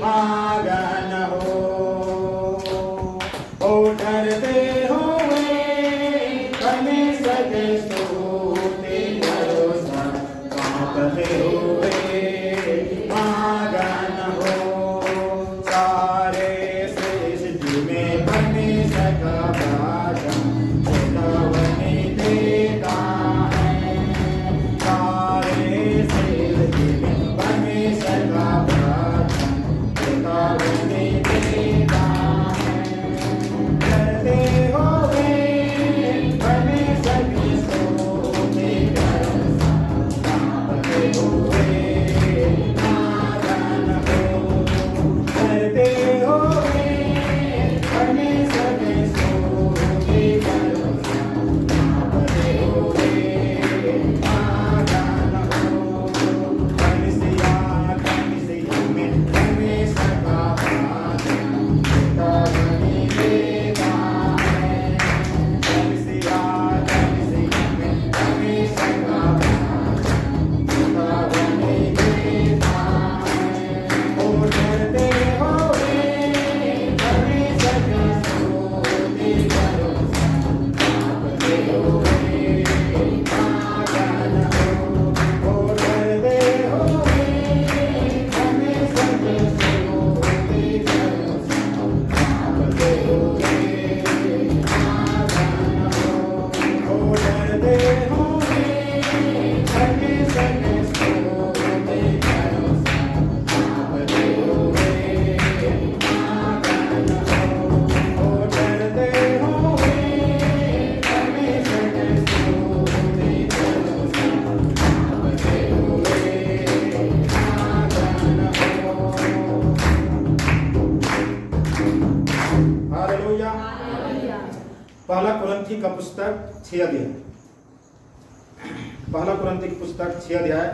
मगन हो। ओ डरते हुए परमेश्वर के स्तुति करो, सब कांपते हुए मगन हो। सारे सृष्टि में परमेश्वर का पहला कुरिन्थी का पुस्तक 6 अध्याय पहला कुरिन्थियों की पुस्तक 6 अध्याय,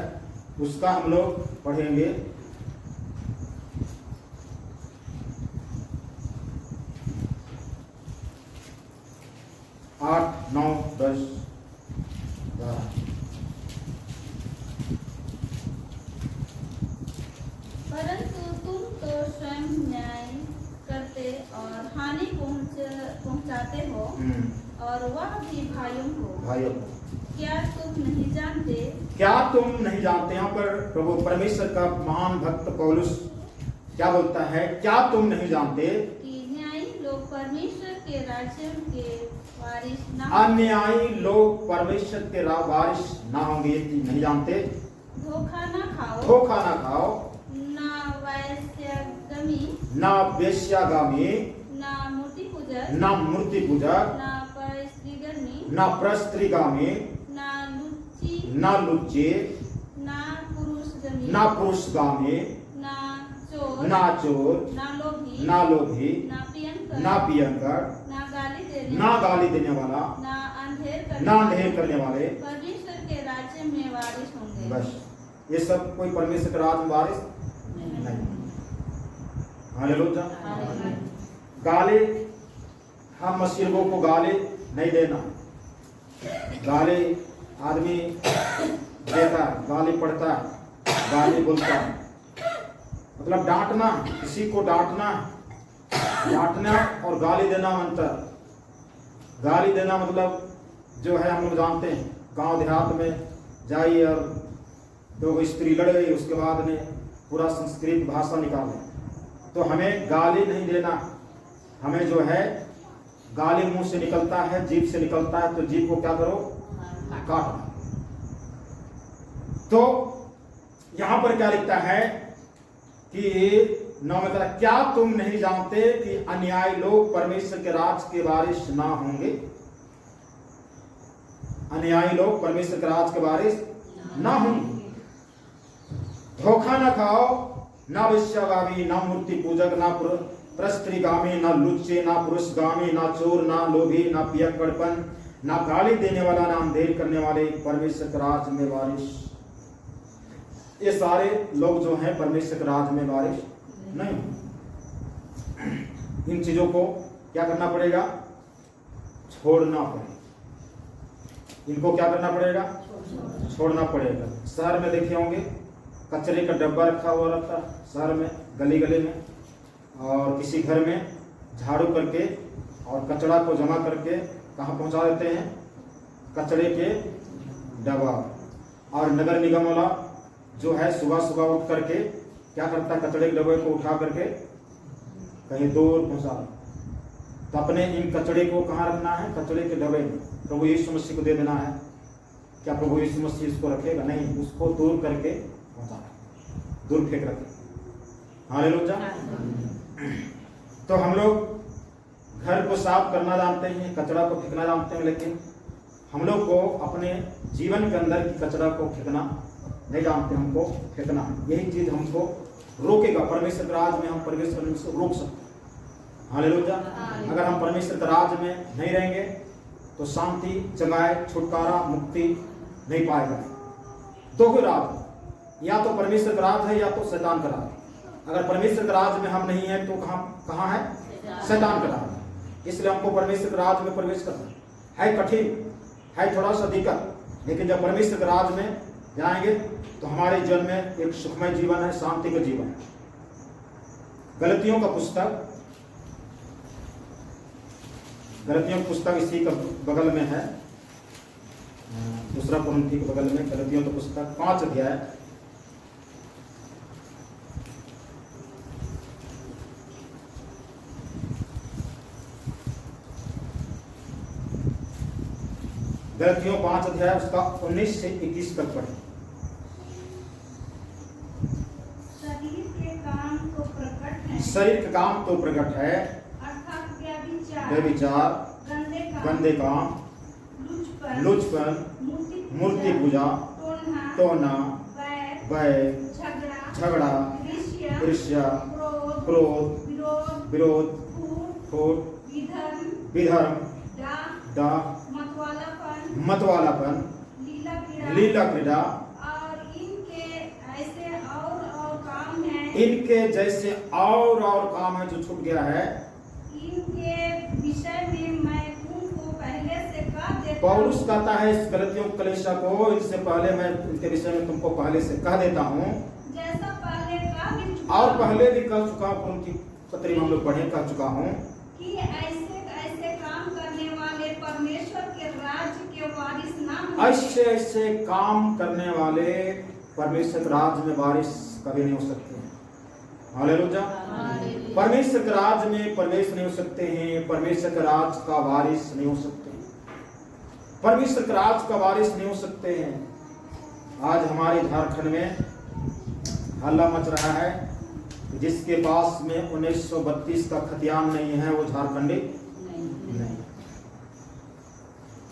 उसका हम लोग पढ़ेंगे। 8, 9, 10, 12। परंतु तुम तो स्वयं न्याय करते और हानि पहुंचाते हो, और वह भी भाइयों को। क्या तुम नहीं जानते? क्या तुम नहीं जानते? यहाँ पर प्रभु परमेश्वर का महान भक्त पौलुस क्या बोलता है? क्या तुम नहीं जानते कि न्यायी लोग परमेश्वर के राज्य के वारिस न अन्यायी लोग परमेश्वर के वारिस ना होंगे? ये नहीं जानते? धोखा न खाओ, धोखा ना खाओ, ना वैश्यगामी, ना वेश्यागामी, ना मूर्ति पूजक, ना मूर्ति पूजक, ना परस्त्रीगामी, ना परस्त्रीगामी, ना लुच्ची, ना लुच्चे, ना पुरुषगामी, ना पुरुषगामी, ना चोर, ना चोर, ना लोभी, ना लोभी, ना प्रियंकर, ना पियंकर, ना गाली देने, ना गाली देने वाला, ना अंधेर ना अंधेर करने वाले परमेश्वर के राज्य में वारिस होंगे। बस ये सब कोई परमेश्वर के राज्य में वारिस नहीं। हालेलुया। गाली, हम मसीहों को गाली नहीं देना। गाली आदमी देता, गाली पढ़ता, गाली बोलता, मतलब डांटना, किसी को डांटना, डांटना और गाली देना अंतर। गाली देना मतलब जो है हम लोग जानते हैं, गांव देहात में जाइए और दो स्त्री लड़ गई, उसके बाद में पूरा संस्कृत भाषा निकाले, तो हमें गाली नहीं देना। हमें जो है गाली मुंह से निकलता है, जीभ से निकलता है, तो जीभ को क्या करो? काटना। तो यहां पर क्या लिखता है कि 9 में कहा, क्या तुम नहीं जानते कि अन्यायी लोग परमेश्वर के राज के वारिस ना होंगे? अन्यायी लोग परमेश्वर के राज के वारिस ना होंगे। धोखा ना खाओ, ना वेश्यागामी, ना मूर्ति पूजक, ना परस्त्रीगामी, ना लुच्चे, ना पुरुषगामी, ना चोर, ना लोभी, ना पियक्कड़पन, ना गाली देने वाला, ना अंधेर करने वाले परमेश्वर के राज में वारिस। ये सारे लोग जो हैं परमेश्वर के राज में वारिस नहीं। इन चीजों को क्या करना पड़ेगा? छोड़ना पड़ेगा। इनको क्या करना पड़ेगा? छोड़ना पड़ेगा। शहर में देखे होंगे कचरे का डब्बा रखा हुआ रहता है, शहर में गली गली में, और किसी घर में झाड़ू करके और कचरा को जमा करके कहाँ पहुंचा देते हैं? कचरे के डब्बा। और नगर निगम वाला जो है सुबह सुबह उठ करके क्या करता है? कचरे के डब्बे को उठा करके कहीं दूर पहुंचा। तो अपने इन कचरे को कहाँ रखना है? कचरे के डब्बे में। प्रभु यीशु मसीह को दे देना है। क्या प्रभु यीशु मसीह इसको रखेगा? नहीं, उसको दूर करके पहुंचाना, दूर फेंक रखे। हालेलुया। तो हम लोग घर को साफ करना जानते हैं, कचरा को फेंकना जानते हैं, लेकिन हम लोग को अपने जीवन के अंदर की कचरा को फेंकना नहीं जानते। हमको फेंकना है, यही चीज हमको रोकेगा। परमेश्वर के राज में हम परमेश्वर से रोक सकते हैं। हालेलुया। अगर हम परमेश्वर के राज में नहीं रहेंगे तो शांति, जगाए, छुटकारा, मुक्ति नहीं पाएगा। दो ही राज, या तो परमेश्वर का राज है या तो शैतान का राज। अगर परमेश्वर के राज में हम नहीं हैं तो कहाँ है? शैतान का राज। इसलिए हमको परमेश्वर के राज में प्रवेश करना है। कठिन है, थोड़ा सा दिक्कत, लेकिन जब परमेश्वर के राज में जाएंगे तो हमारे जीवन में एक सुखमय जीवन है, शांति का जीवन है। गलतियों का पुस्तक, गलतियों की पुस्तक इसी का बगल में है, दूसरा कुरिन्थियों के बगल में गलतियों की पुस्तक 5 अध्याय, गलतियों 5 अध्याय उसका 19 से 21 तक पढ़े। शरीर के काम तो प्रकट है, शरीर का काम तो प्रकट है, अर्थात व्यभिचार, गंदे काम, लुचपन, मूर्ति पूजा, टोना, बैर, झगड़ा, ईर्ष्या, क्रोध, विरोध, फूट, विधर्म, डाह, मतवालापन, लीला क्रीड़ा, और इनके ऐसे और काम हैं, इनके जैसे और काम है जो छूट गया है। इनके विषय में मैं तुमको पहले से कह देता पौलुस हूँ। कहता है इस गलतियों कलीसिया को, इससे पहले मैं इनके विषय में तुमको पहले से कह देता हूँ, जैसा पहले कह भी चुका और हूँ पहले भी कह चुका हूँ, उनकी पत्री हम लोग पढ़े कह चुका हूँ कि ऐसे ऐसे काम करने वाले परमेश्वर के राज्य के वारिस ना होंगे। ऐसे ऐसे काम करने वाले परमेश्वर के राज्य में वारिस कभी नहीं हो सकते हैं। हालेलुया। परमेश्वर के राज्य में प्रवेश नहीं हो सकते हैं, परमेश्वर के राज्य का वारिस नहीं हो सकते हैं, परमेश्वर के राज्य का वारिस नहीं हो सकते हैं। आज हमारे झारखंड में हल्ला मच रहा है, जिसके पास में 1932 का खतियान नहीं है वो झारखंडी नहीं,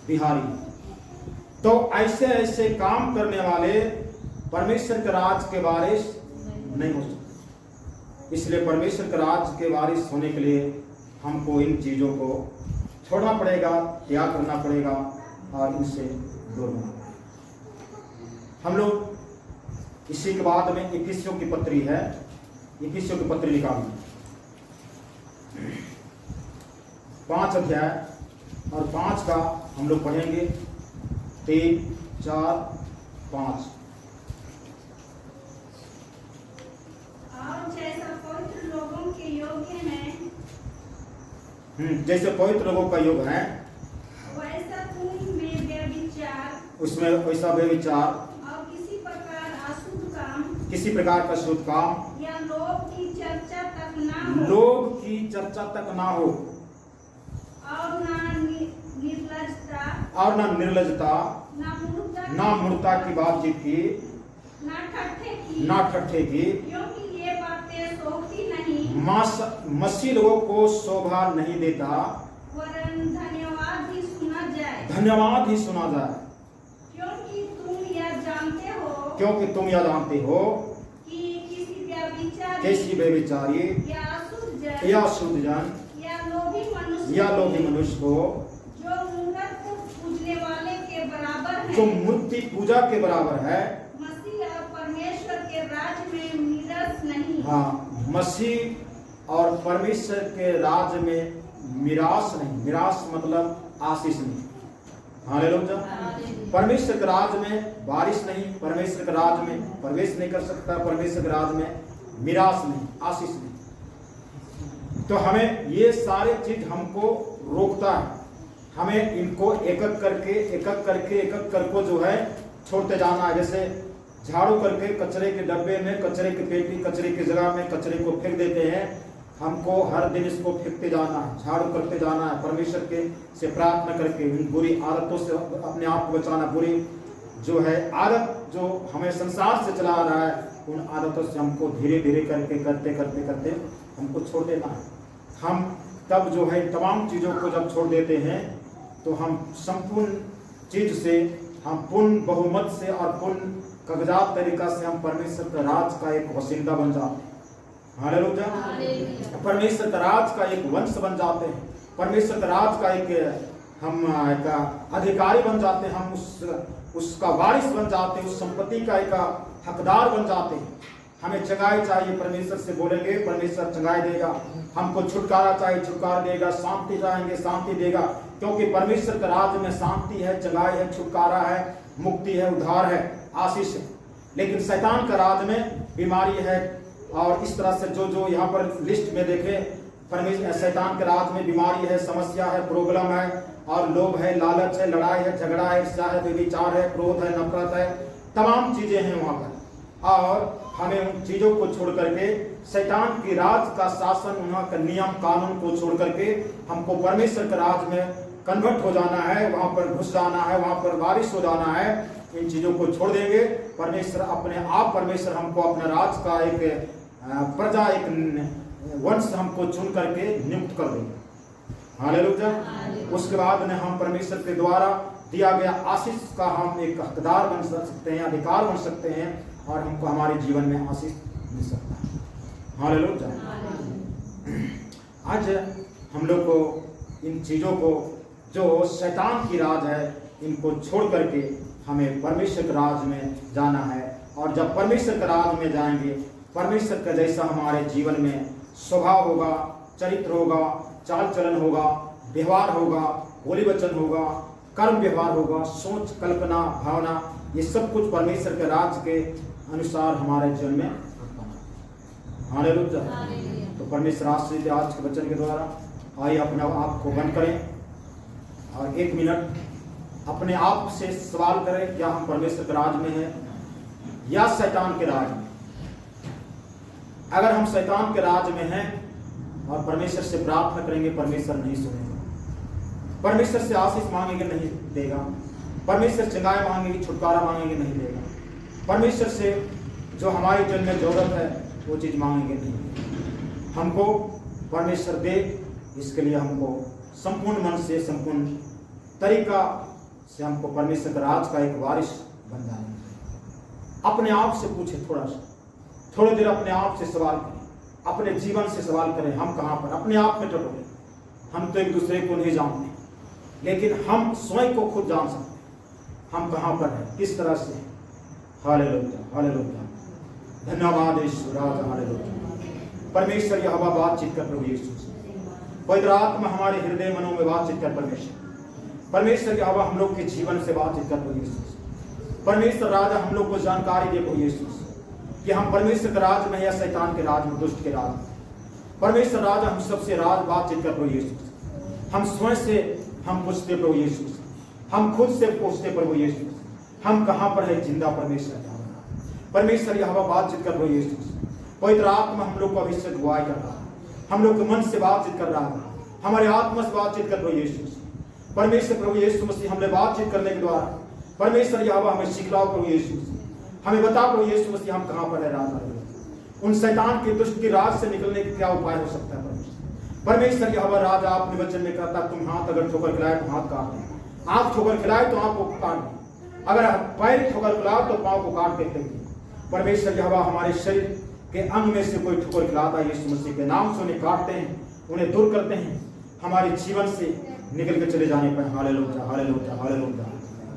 बिहारी। तो ऐसे ऐसे काम करने वाले परमेश्वर के राज के वारिस नहीं हो सकते। इसलिए परमेश्वर के राज के वारिस होने के लिए हमको इन चीजों को छोड़ना पड़ेगा, त्याग करना पड़ेगा और इनसे दूर होना पड़ेगा। हम लोग इसी के बाद में इफिसियों की पत्री है, इफिसियों की पत्री निकालेंगे 5 अध्याय और 5 का हम लोग पढ़ेंगे 3, 4, 5। और जैसा पवित्र लोगों के योग्य है, जैसे पवित्र लोगों का योग है, वैसा तुम में व्यभिचार उसमें वैसा व्यभिचार और किसी प्रकार अशुद्ध काम किसी प्रकार का शुद्ध काम या लोभ की चर्चा तक ना हो, लोभ की चर्चा तक ना हो, और ना निर्लजता, और ना निर्लजता, ना मूर्खता की बातचीत की, ना ठट्ठे की, क्योंकि ये बातें शोभती नहीं, मसीह लोगों को शोभा नहीं देता, वरन धन्यवाद ही सुना जाए, धन्यवाद ही सुना जाए। क्योंकि तुम यह जानते हो क्योंकि तुम यह जानते हो कि किसी व्यभिचारी कैसी व्यभिचारी या अशुद्ध जन या शुद्ध जन या लोभी मनुष्य को जो मूर्त पूजने वाले के बराबर है, जो मूर्ति पूजा के बराबर है, मसीह और परमेश्वर के राज्य में मीरास नहीं। हाँ, मसीह और परमेश्वर के राज्य में मिरास नहीं, मिरास मतलब आशीष नहीं। हालेलुया। परमेश्वर के राज्य में बारिश नहीं, परमेश्वर के राज्य में प्रवेश नहीं कर सकता, परमेश्वर के राज्य में मिरास नहीं, आशीष नहीं। तो हमें ये सारे चीज हमको रोकता है, हमें इनको एक एक करके जो है छोड़ते जाना है। जैसे झाड़ू करके कचरे के डब्बे में, कचरे की पेटी, कचरे की जगह में कचरे को फेंक देते हैं, हमको हर दिन इसको फेंकते जाना है, झाड़ू करते जाना है, परमेश्वर के से प्रार्थना करके इन बुरी आदतों से अपने आप को बचाना। बुरी जो है आदत जो हमें संसार से चला रहा है, उन आदतों से हमको धीरे धीरे करके करते हमको छोड़ देना है। हम तब जो है तमाम चीज़ों को जब छोड़ देते हैं तो हम संपूर्ण चीज से, हम पूर्ण बहुमत से और पूर्ण कागजात तरीका से हम परमेश्वर के राज का एक वसिंदा बन जाते हैं। हालेलुया। परमेश्वर के राज का एक वंश बन जाते हैं, परमेश्वर के राज का एक हम एक अधिकारी बन जाते हैं, हम उसका वारिस बन जाते हैं, उस संपत्ति का एक हकदार बन जाते हैं। हमें चंगाई चाहिए, परमेश्वर से बोलेंगे परमेश्वर चंगाई देगा, हमको छुटकारा चाहिए छुटकारा देगा, शांति चाहेंगे शांति देगा, क्योंकि परमेश्वर के राज्य में शांति है, चंगाई है, छुटकारा है, मुक्ति है, उद्धार है, आशीष है। लेकिन शैतान का राज्य में बीमारी है, और इस तरह से जो यहाँ पर लिस्ट में देखे, परमेश्वर शैतान के राज्य में बीमारी है, समस्या है, प्रॉब्लम है, और लोभ है, लालच है, लड़ाई है, झगड़ा है, ईर्ष्या है, व्यभिचार है, क्रोध है, नफरत है, तमाम चीजें हैं वहां पर। और हमें उन चीजों को छोड़ करके शैतान की राज का शासन, वहां का नियम कानून को छोड़ करके हमको परमेश्वर के राज में कन्वर्ट हो जाना है, वहां पर घुस जाना है, वहां पर वारिस हो जाना है। इन चीजों को छोड़ देंगे, परमेश्वर अपने आप, परमेश्वर हमको अपने राज का एक प्रजा, एक वंश हमको चुन करके नियुक्त कर देंगे। हालेलुया। उसके बाद में हम परमेश्वर के द्वारा दिया गया आशीष का हम एक हकदार बन सकते हैं, अधिकार बन सकते हैं, और हमको हमारे जीवन में आशीष मिल सकता है। हालेलुया। आज हम लोग को इन चीजों को, जो शैतान की राज है, इनको छोड़ करके हमें परमेश्वर के राज में जाना है। और जब परमेश्वर के राज में जाएंगे, परमेश्वर का जैसा हमारे जीवन में स्वभाव होगा, चरित्र होगा, चाल चलन होगा, व्यवहार होगा, बोली वचन होगा, कर्म व्यवहार होगा, सोच कल्पना भावना, ये सब कुछ परमेश्वर के राज के अनुसार हमारे जीवन में हालेलुया। तो परमेश्वर आशीष आज के वचन के द्वारा आइए अपने आप को बंद करें और 1 मिनट अपने आप से सवाल करें, क्या हम परमेश्वर के राज में हैं या शैतान के राज में? अगर हम शैतान के राज में हैं और परमेश्वर से प्रार्थना करेंगे, परमेश्वर नहीं सुनेगा। परमेश्वर से आशीष मांगेंगे, नहीं देगा। परमेश्वर से न्याय मांगेंगे, छुटकारा मांगेंगे, नहीं देगा। परमेश्वर से जो हमारे दिल में जरूरत है वो चीज़ मांगेंगे, नहीं। हमको परमेश्वर दे, इसके लिए हमको संपूर्ण मन से, संपूर्ण तरीका से हमको परमेश्वर के राज का एक वारिस बन जाना चाहिए। अपने आप से पूछे, थोड़ी देर अपने आप से सवाल करें, अपने जीवन से सवाल करें, हम कहाँ पर, अपने आप में टटोलें। हम तो एक दूसरे को नहीं जानते, लेकिन हम स्वयं को खुद जान सकते हैं, हम कहाँ पर हैं, किस तरह से। हालेलुया, हालेलुया, धन्यवाद ईश्वर, हालेलुया। परमेश्वर यहोवा बातचीत कर प्रभु यीशु से, पवित्र आत्मा हमारे हृदय मनों में बातचीत कर परमेश्वर यहोवा हम लोग के जीवन से बातचीत कर प्रभु यीशु से। परमेश्वर राजा हम लोग को जानकारी दे प्रभु यीशु से कि हम परमेश्वर के राज में या शैतान के राज में, दुष्ट के राज में। परमेश्वर राजा हम सबसे राज बातचीत कर प्रभु यीशु से। हम स्वयं से हम पूछते प्रभु यीशु से, हम खुद से पूछते प्रभु यीशु से, हम कहाँ पर है जिंदा परमेश्वर यहोवा। परमेश्वर यहोवा बातचीत कर प्रभु यीशु से। पवित्र आत्मा हम लोग को अभिषेक गुआई कर रहा है, हम लोग के मन से बातचीत कर रहा है, हमारे आत्मा से बातचीत कर प्रभु यीशु से। परमेश्वर प्रभु यीशु मसीह हमने बातचीत करने के द्वारा परमेश्वर यहोवा हमें सिखलाओ प्रभु यीशु से, हमें बता प्रभु यीशु मसीह हम कहाँ पर है राजा। उन शैतान के दुष्ट की राज से निकलने के क्या उपाय हो सकता है परमेश्वर यहोवा राजा अपने वचन में कहता, तुम हाथ अगर ठोकर खिलाए तो हाथ काट दें, आंख ठोकर खिलाए तो आंख को काट दें, अगर पैर ठोकर खिलाओ तो पाँव को काट देते हैं। परमेश्वर यहोवा हमारे शरीर के अंग में से कोई ठोकर खिलाता है, यीशु मसीह के नाम से उन्हें काटते हैं, उन्हें दूर करते हैं, हमारे जीवन से निकल के चले जाने पर। Hallelujah, hallelujah, hallelujah,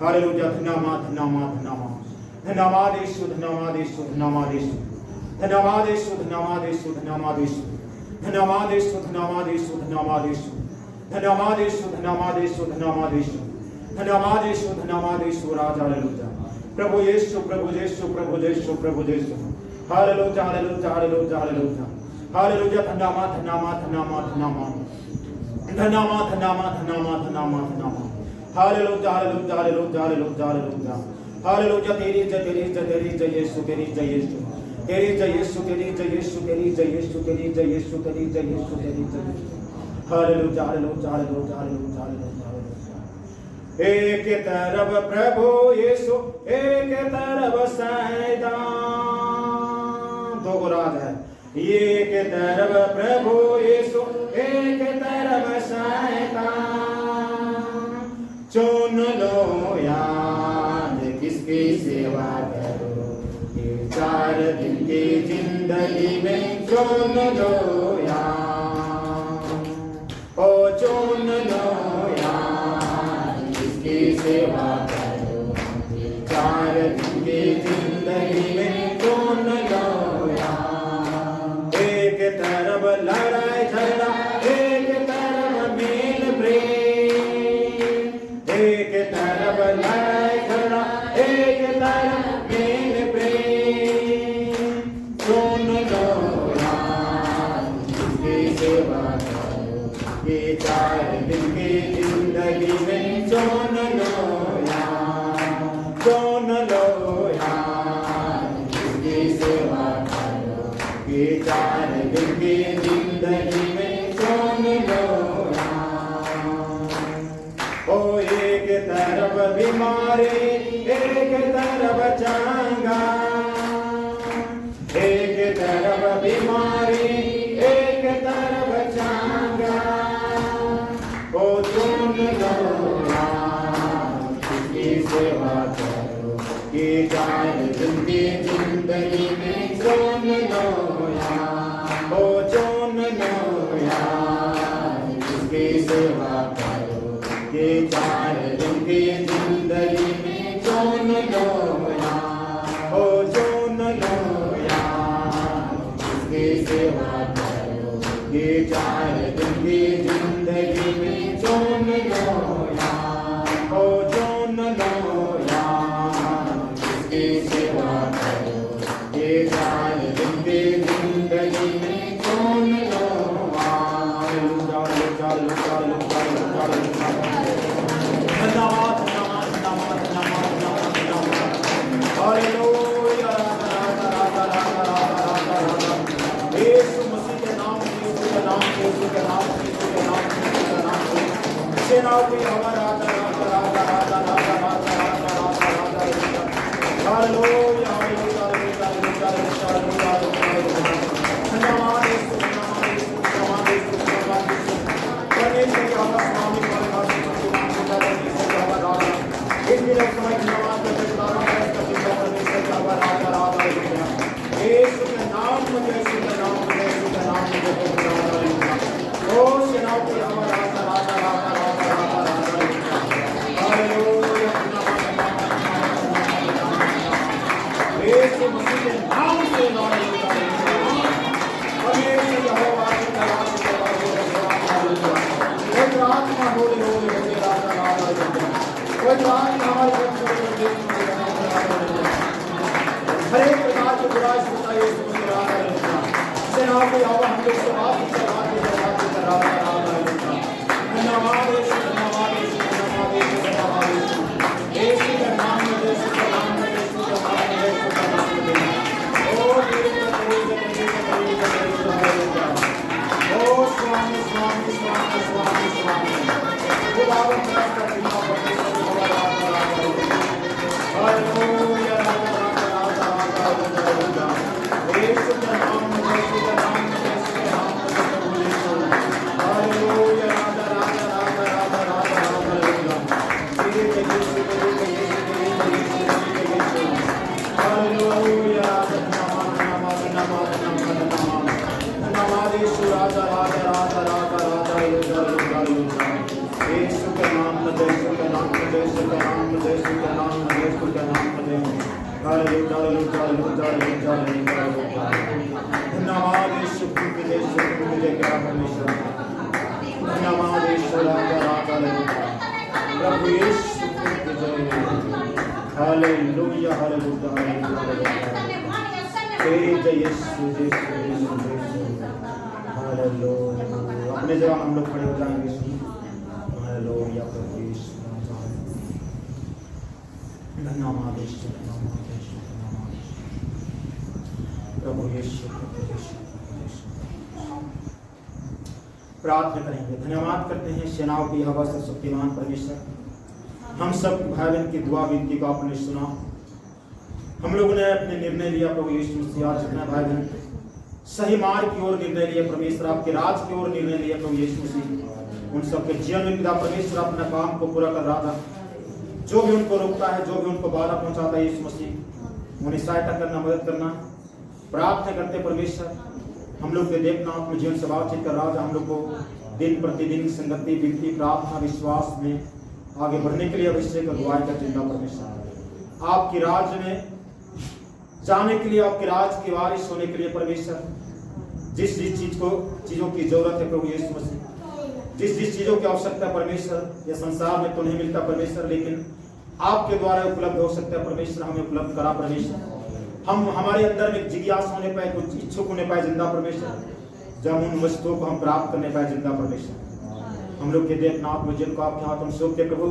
hallelujah. धन्यवाद, धन्यवाद, धन्यवाद, धन्यवाद यीशु, धन्यवाद यीशु, धन्यवाद यीशु, धन्यवाद यीशु, धन्यवाद यीशु, धन्यवाद यीशु, धन्यवाद यीशु, धन्यवाद यीशु, धन्यवाद यीशु, धन्यवाद यीशु, धन्यवाद यीशु, धन्यवाद यीशु, धन्यवाद यीशु, धन्यवाद यीशु, राजा। हालेलुया, प्रभु यीशु, प्रभु यीशु, प्रभु यीशु, प्रभु Yeshu. Hallelujah, hallelujah, hallelujah, hallelujah, hallelujah. धन्यवाद, धन्यवाद, धन्यवाद, धन्यवाद, धन्यवाद, धन्यवाद, धन्यवाद, धन्यवाद, धन्यवाद। हालेलुया, हालेलुया, हालेलुया, हालेलुया, हालेलुया, हालेलुया। तेरी जय, तेरी जय, तेरी जय यीशु, तेरी जय यीशु, तेरी जय यीशु, तेरी जय यीशु, तेरी जय यीशु, तेरी जय यीशु, तेरी जय यीशु, तेरी जय Yeshu. Hallelujah, hallelujah, hallelujah, hallelujah, hallelujah. एक तरफ प्रभु यीशु, एक तरफ शैतान, दो राज है। एक तरफ प्रभु यीशु, एक तरफ शैतान, चुन लो याद किसकी सेवा करो, ये 4 दिन की जिंदगी में चुन लो याद, ओ चुन लो याद किसकी सेवा करो, ये 4 दिन की जिंदगी में चुन लो याद। एक तरफ लड़ाई झगड़ा, एक तरफ मेल प्रेम, एक तरफ लड़ाई झगड़ा, एक तरफ मेल प्रेम, सुन लो याद किसकी सेवा करो, ये 4 दिन की जिंदगी में सुन लो याद, सुन लो याद किसकी सेवा करो, ये 4 दिन की जिंदगी में सुन लो याद। ओ एक तरफ बीमारी, एक तरफ चंगा, एक तरफ बीमारी, एक तरफ चंगा, ओ सुन लो याद किसकी सेवा करो, ये 4 दिन की जिंदगी में सुन लो याद, ओ सुन लो याद किसकी सेवा करो, ये 4 दिन की जिंदगी में सुन जिसकी सेवा करो। ये 4 दिन की जिंदगी में चुन लो यार, ओ चुन लो यार, जिसकी सेवा करो। ये 4 दिन की जिंदगी में चुन लो यार। धन्यवाद धन्यवाद धन्यवाद धन्यवाद धन्यवाद। हालेलुया, यीशु मसीह के नाम में, यीशु के नाम में, यीशु के नाम में, यीशु के नाम में, यीशु के नाम में। सेनाओं की हमारा राजा राजा राजा राजा राजा राजा राजा राजा राजा। Hallelujah hallelujah hallelujah hallelujah hallelujah. धन्यवाद यीशु, धन्यवाद यीशु, धन्यवाद यीशु, धन्यवाद यीशु। परमेश्वर की आवाज स्वामी परमेश्वर की नाम से परमेश्वर की आवाज राजा। इस दिन एक समय धन्यवाद करते प्रारंभ करते परमेश्वर की आवाज राजा राजा हालेलुया। यीशु के नाम में, यीशु के नाम में, यीशु के नाम में जय हालेलुया। ओ सेनाओं की आवाज राजा राजा राजा राजा राजा राजा हालेलुया। यीशु मसीह के नाम से हालेलुया। परमेश्वर यहोवा की दया से हालेलुया। कोई आत्मा होली होली होली राजा राजा हालेलुया। कोई आत्मा हमारे बच्चों को देख हालेलुया। हर एक प्रकार की बुराई से बचाइए यीशु मसीह राजा हालेलुया। सेनाओं की आवाज हम लोग से बात कर राजा हालेलुया। धन्यवाद यीशु, धन्यवाद यीशु, धन्यवाद यीशु, धन्यवाद यीशु। यीशु के नाम में, यीशु के नाम में, यीशु के नाम में, यीशु के नाम में। ओ हालेलुया हालेलुया। ओ स्वामी स्वामी स्वामी स्वामी स्वामी। खुदावंद का पिता परमेश्वर यहोवा राजा राजा हालेलुया राजा राजा राजा राजा हालेलुया। यीशु के नाम में, यीशु के नाम में, यीशु के नाम में प्रभु यीशु हालेलुया राजा राजा राजा राजा राजा हालेलुया। तेरे के यीशु तेरे के यीशु तेरे के यीशु तेरे के यीशु हालेलुया राजा। धन्यवाद धन्यवाद धन्यवाद धन्यवाद धन्यवाद यीशु राजा राजा राजा राजा राजा हालेलुया। यीशु के नाम में, यीशु के नाम में, यीशु के नाम में, यीशु के नाम में, यीशु के नाम में हालेलुया हालेलुया हालेलुया हालेलुया। धन्यवाद यीशु के यीशु के क्या परमेश्वर। धन्यवाद यीशु राजा राजा हालेलुया। प्रभु यीशु की जय हालेलुया हालेलुया हालेलुया। तेरी जय यीशु यीशु यीशु हालेलुया। अपने जगह हम लोग खड़े हो जाएंगे। हालेलुया प्रभु यीशु धन्यवाद यीशु, धन्यवाद यीशु, धन्यवाद प्रभु यीशु प्रभु यीशु। प्रार्थना करेंगे। धन्यवाद करते हैं सेनाओं की हवा से शक्तिमान परमेश्वर। हम सब भाई बहन की दुआ विनती को आपने सुना। हम लोगों ने अपने निर्णय लिया प्रभु यीशु मसीह। आज जितना भाई बहन सही मार्ग की ओर निर्णय लिया परमेश्वर, आपके राज की ओर निर्णय लिया प्रभु यीशु मसीह, उन सबके जीवन में पिता परमेश्वर अपना काम को पूरा कर रहा था। जो भी उनको रोकता है, जो भी उनको बाधा पहुंचाता है यीशु मसीह, उन्हें सहायता करना, मदद करना। प्रार्थना करते परमेश्वर हम लोग के देखना अपने जीवन से बातचीत कर राजा हम लोग को दिन प्रतिदिन संगति विनती प्रार्थना विश्वास में आगे बढ़ने के लिए अवश्य अगुवाई का चिंता परमेश्वर। आपकी राज्य में जाने के लिए, आपके राज की वारिस होने के लिए परमेश्वर जिस जिस चीजों की जरूरत है प्रभु यीशु मसीह, जिस चीजों की आवश्यकता परमेश्वर ये संसार में तो नहीं मिलता परमेश्वर, लेकिन आपके द्वारा उपलब्ध हो सकता है परमेश्वर। हमें उपलब्ध करा परमेश्वर। हम हमारे अंदर में जिज्ञास होने पाए, कुछ इच्छुक होने पाए जिंदा परमेश्वर, जब उन वस्तुओं को हम प्राप्त करने पाए जिंदा परमेश्वर। हम लोग के देखनाथ में जिनको आपके हाथ हम सौंपते प्रभु,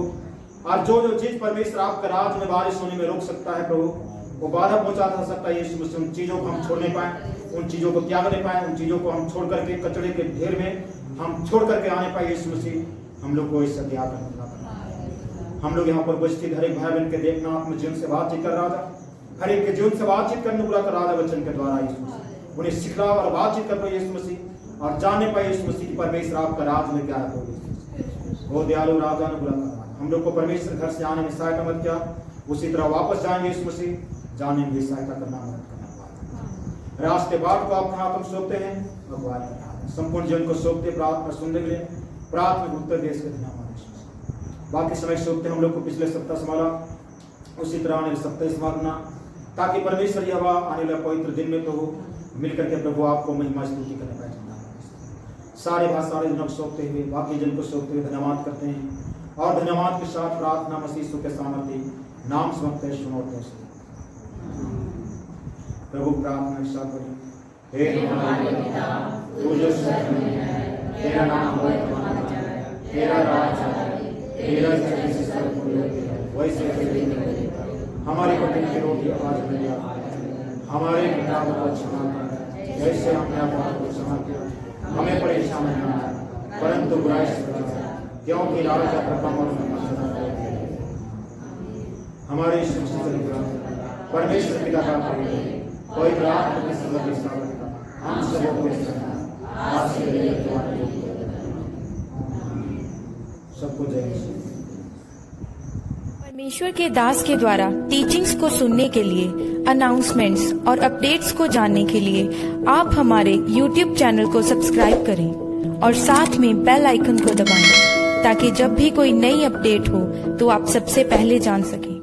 और जो चीज परमेश्वर आपके राज में बारिश होने में रोक सकता है प्रभु, वो बाधा पहुंचा सकता है यीशु मसीह। उन चीजों को हम छोड़ने पाए, उन चीजों को त्यागने पाए, उन चीजों को हम छोड़ करके कचड़े के ढेर में हम छोड़ करके आने पाए यीशु मसीह। हम लोग को इससे त्याग करना। हम लोग यहाँ पर उपस्थित हर एक भाई बहन के देखना आप जीवन से बातचीत कर रहा था, हर एक के जीवन से बातचीत करने बुला कर राजा वचन के द्वारा यीशु मसीह उन्हें सिखला और बातचीत कर पाए यीशु मसीह, और जानने पाए यीशु मसीह की परमेश्वर आपका राज में क्या है। वो दयालु राजा ने बुला कर हम लोग को परमेश्वर घर से आने में सहायता मत किया, उसी तरह वापस जाएंगे यीशु मसीह, जाने में सहायता करना, मदद करना। रास्ते बाट को आपके हाथ हम सौंपते हैं, भगवान संपूर्ण जीवन को सौंपते, प्रार्थना सुनने के लिए प्रार्थना उत्तर देश के धन्यवाद। बाकी समय सौंपते हम लोग को पिछले सप्ताह संभाला, उसी तरह आने सप्ताह संभालना, ताकि परमेश्वर यह आने वाले पवित्र दिन में तो मिलकर के प्रभु आपको महिमा स्तुति करने का सारे सारे जनों को सौंपते हुए बाकी जन को सौंपते हुए धन्यवाद करते हैं और धन्यवाद के साथ प्रार्थना मसीह यीशु के सामर्थ्य नाम समझते सुनोते से प्रभु प्रार्थना के साथ बोलिए हे हमारे पिता तू जो स्वर्ग में है तेरा नाम बड़ा जाए तेरा राज आए तेरा जैसे स्वर्ग में वैसे पृथ्वी में हमारी प्रतिदिन की रोटी आज मिल हमारे पिताओं को क्षमा कर जैसे हमने अपना को क्षमा किया हमें परेशान नहीं होना परंतु बुराई से बचा क्योंकि राज का प्रभाव और हमारे परमेश्वर पिता का कोई रात की संगति हम सबों के आज के लिए सबको जय परमेश्वर के दास के द्वारा टीचिंग्स को सुनने के लिए, अनाउंसमेंट्स और अपडेट्स को जानने के लिए आप हमारे YouTube चैनल को सब्सक्राइब करें और साथ में बेल आइकन को दबाएं ताकि जब भी कोई नई अपडेट हो तो आप सबसे पहले जान सकें।